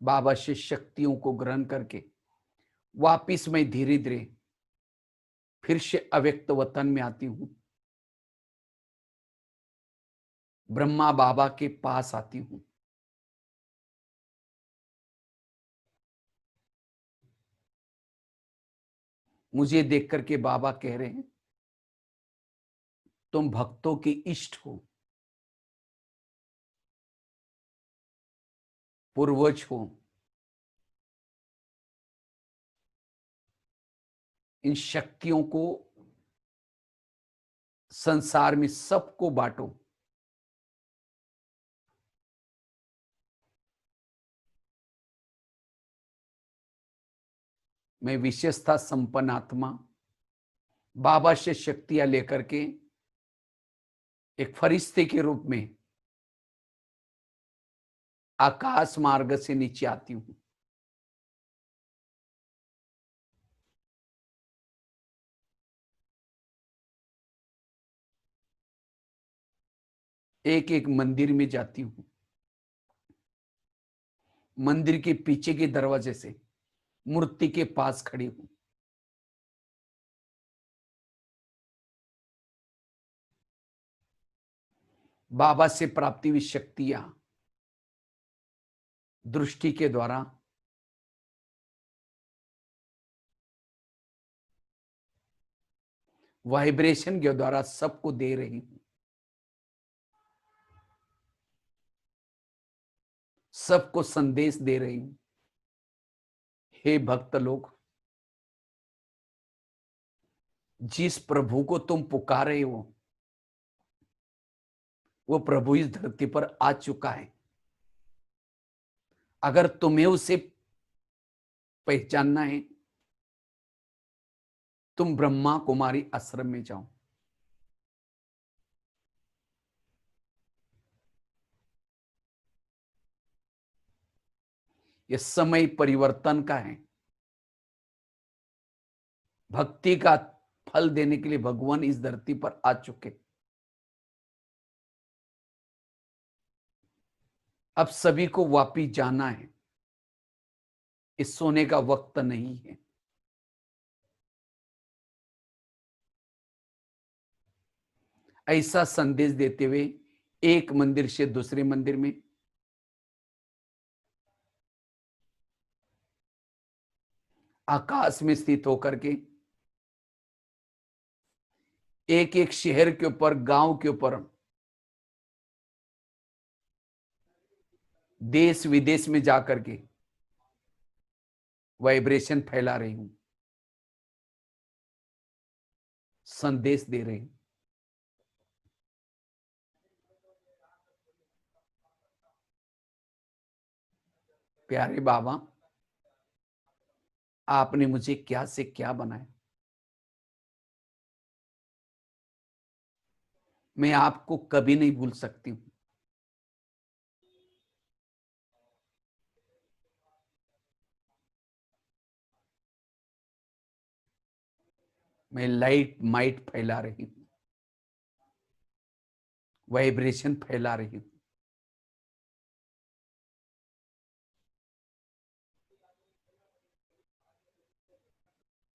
बाबा से शक्तियों को ग्रहण करके वापिस मैं धीरे धीरे फिर से अव्यक्त वतन में आती हूं, ब्रह्मा बाबा के पास आती हूं। मुझे देख करके बाबा कह रहे हैं, तुम भक्तों के इष्ट हो, पूर्वज हो। इन शक्तियों को संसार में सबको बांटो। मैं विशेषता संपन्न आत्मा बाबा से शक्तियां लेकर के एक फरिश्ते के रूप में आकाश मार्ग से नीचे आती हूं। एक एक मंदिर में जाती हूं। मंदिर के पीछे के दरवाजे से मूर्ति के पास खड़ी हूं। बाबा से प्राप्ति हुई शक्तियां दृष्टि के द्वारा वाइब्रेशन के द्वारा सबको दे रही हूं। सबको संदेश दे रही हूं। हे भक्त लोग, जिस प्रभु को तुम पुकारे हो वो प्रभु इस धरती पर आ चुका है। अगर तुम्हें उसे पहचानना है, तुम ब्रह्मा कुमारी आश्रम में जाओ। यह समय परिवर्तन का है। भक्ति का फल देने के लिए भगवान इस धरती पर आ चुके। अब सभी को वापिस जाना है। इस सोने का वक्त नहीं है। ऐसा संदेश देते हुए एक मंदिर से दूसरे मंदिर में, आकाश में स्थित होकर के एक एक शहर के ऊपर, गांव के ऊपर, देश विदेश में जाकर के वाइब्रेशन फैला रही हूं, संदेश दे रही हूं। प्यारे बाबा, आपने मुझे क्या से क्या बनाया। मैं आपको कभी नहीं भूल सकती हूं। मैं लाइट माइट फैला रही हूं, वाइब्रेशन फैला रही हूं।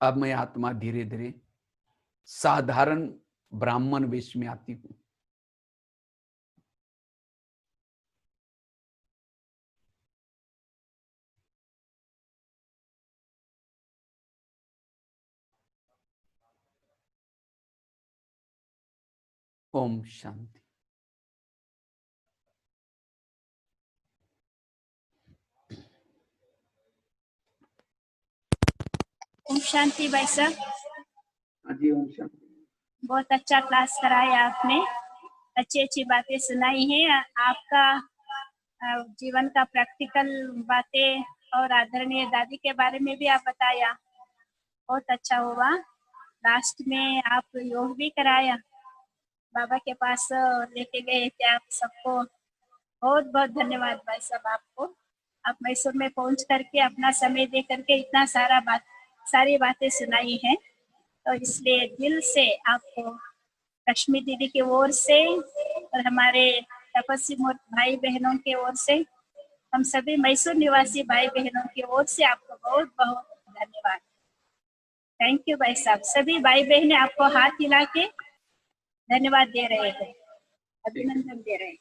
अब मैं आत्मा धीरे धीरे साधारण ब्राह्मण वेश में आती हूं। ओम शांति। ओम शांति भाई साहब, हाँ जी, ओम शांति। बहुत अच्छा क्लास कराया आपने, अच्छी अच्छी बातें सुनाई हैं। आपका जीवन का प्रैक्टिकल बातें और आदरणीय दादी के बारे में भी आप बताया, बहुत अच्छा हुआ। लास्ट में आप योग भी कराया, बाबा के पास लेके गए थे आप सबको। बहुत बहुत धन्यवाद भाई साहब आपको। आप मैसूर में पहुंच करके अपना समय दे करके इतना सारी बातें सुनाई हैं, तो इसलिए दिल से आपको लक्ष्मी दीदी की ओर से और हमारे तपस्वी भाई बहनों की ओर से हम सभी मैसूर निवासी भाई बहनों की ओर से आपको बहुत बहुत धन्यवाद। थैंक यू भाई साहब। सभी भाई बहनें आपको हाथ हिला के धन्यवाद दे रहे हैं, अभिनंदन दे रहे हैं।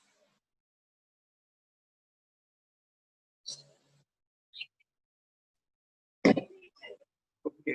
ओके,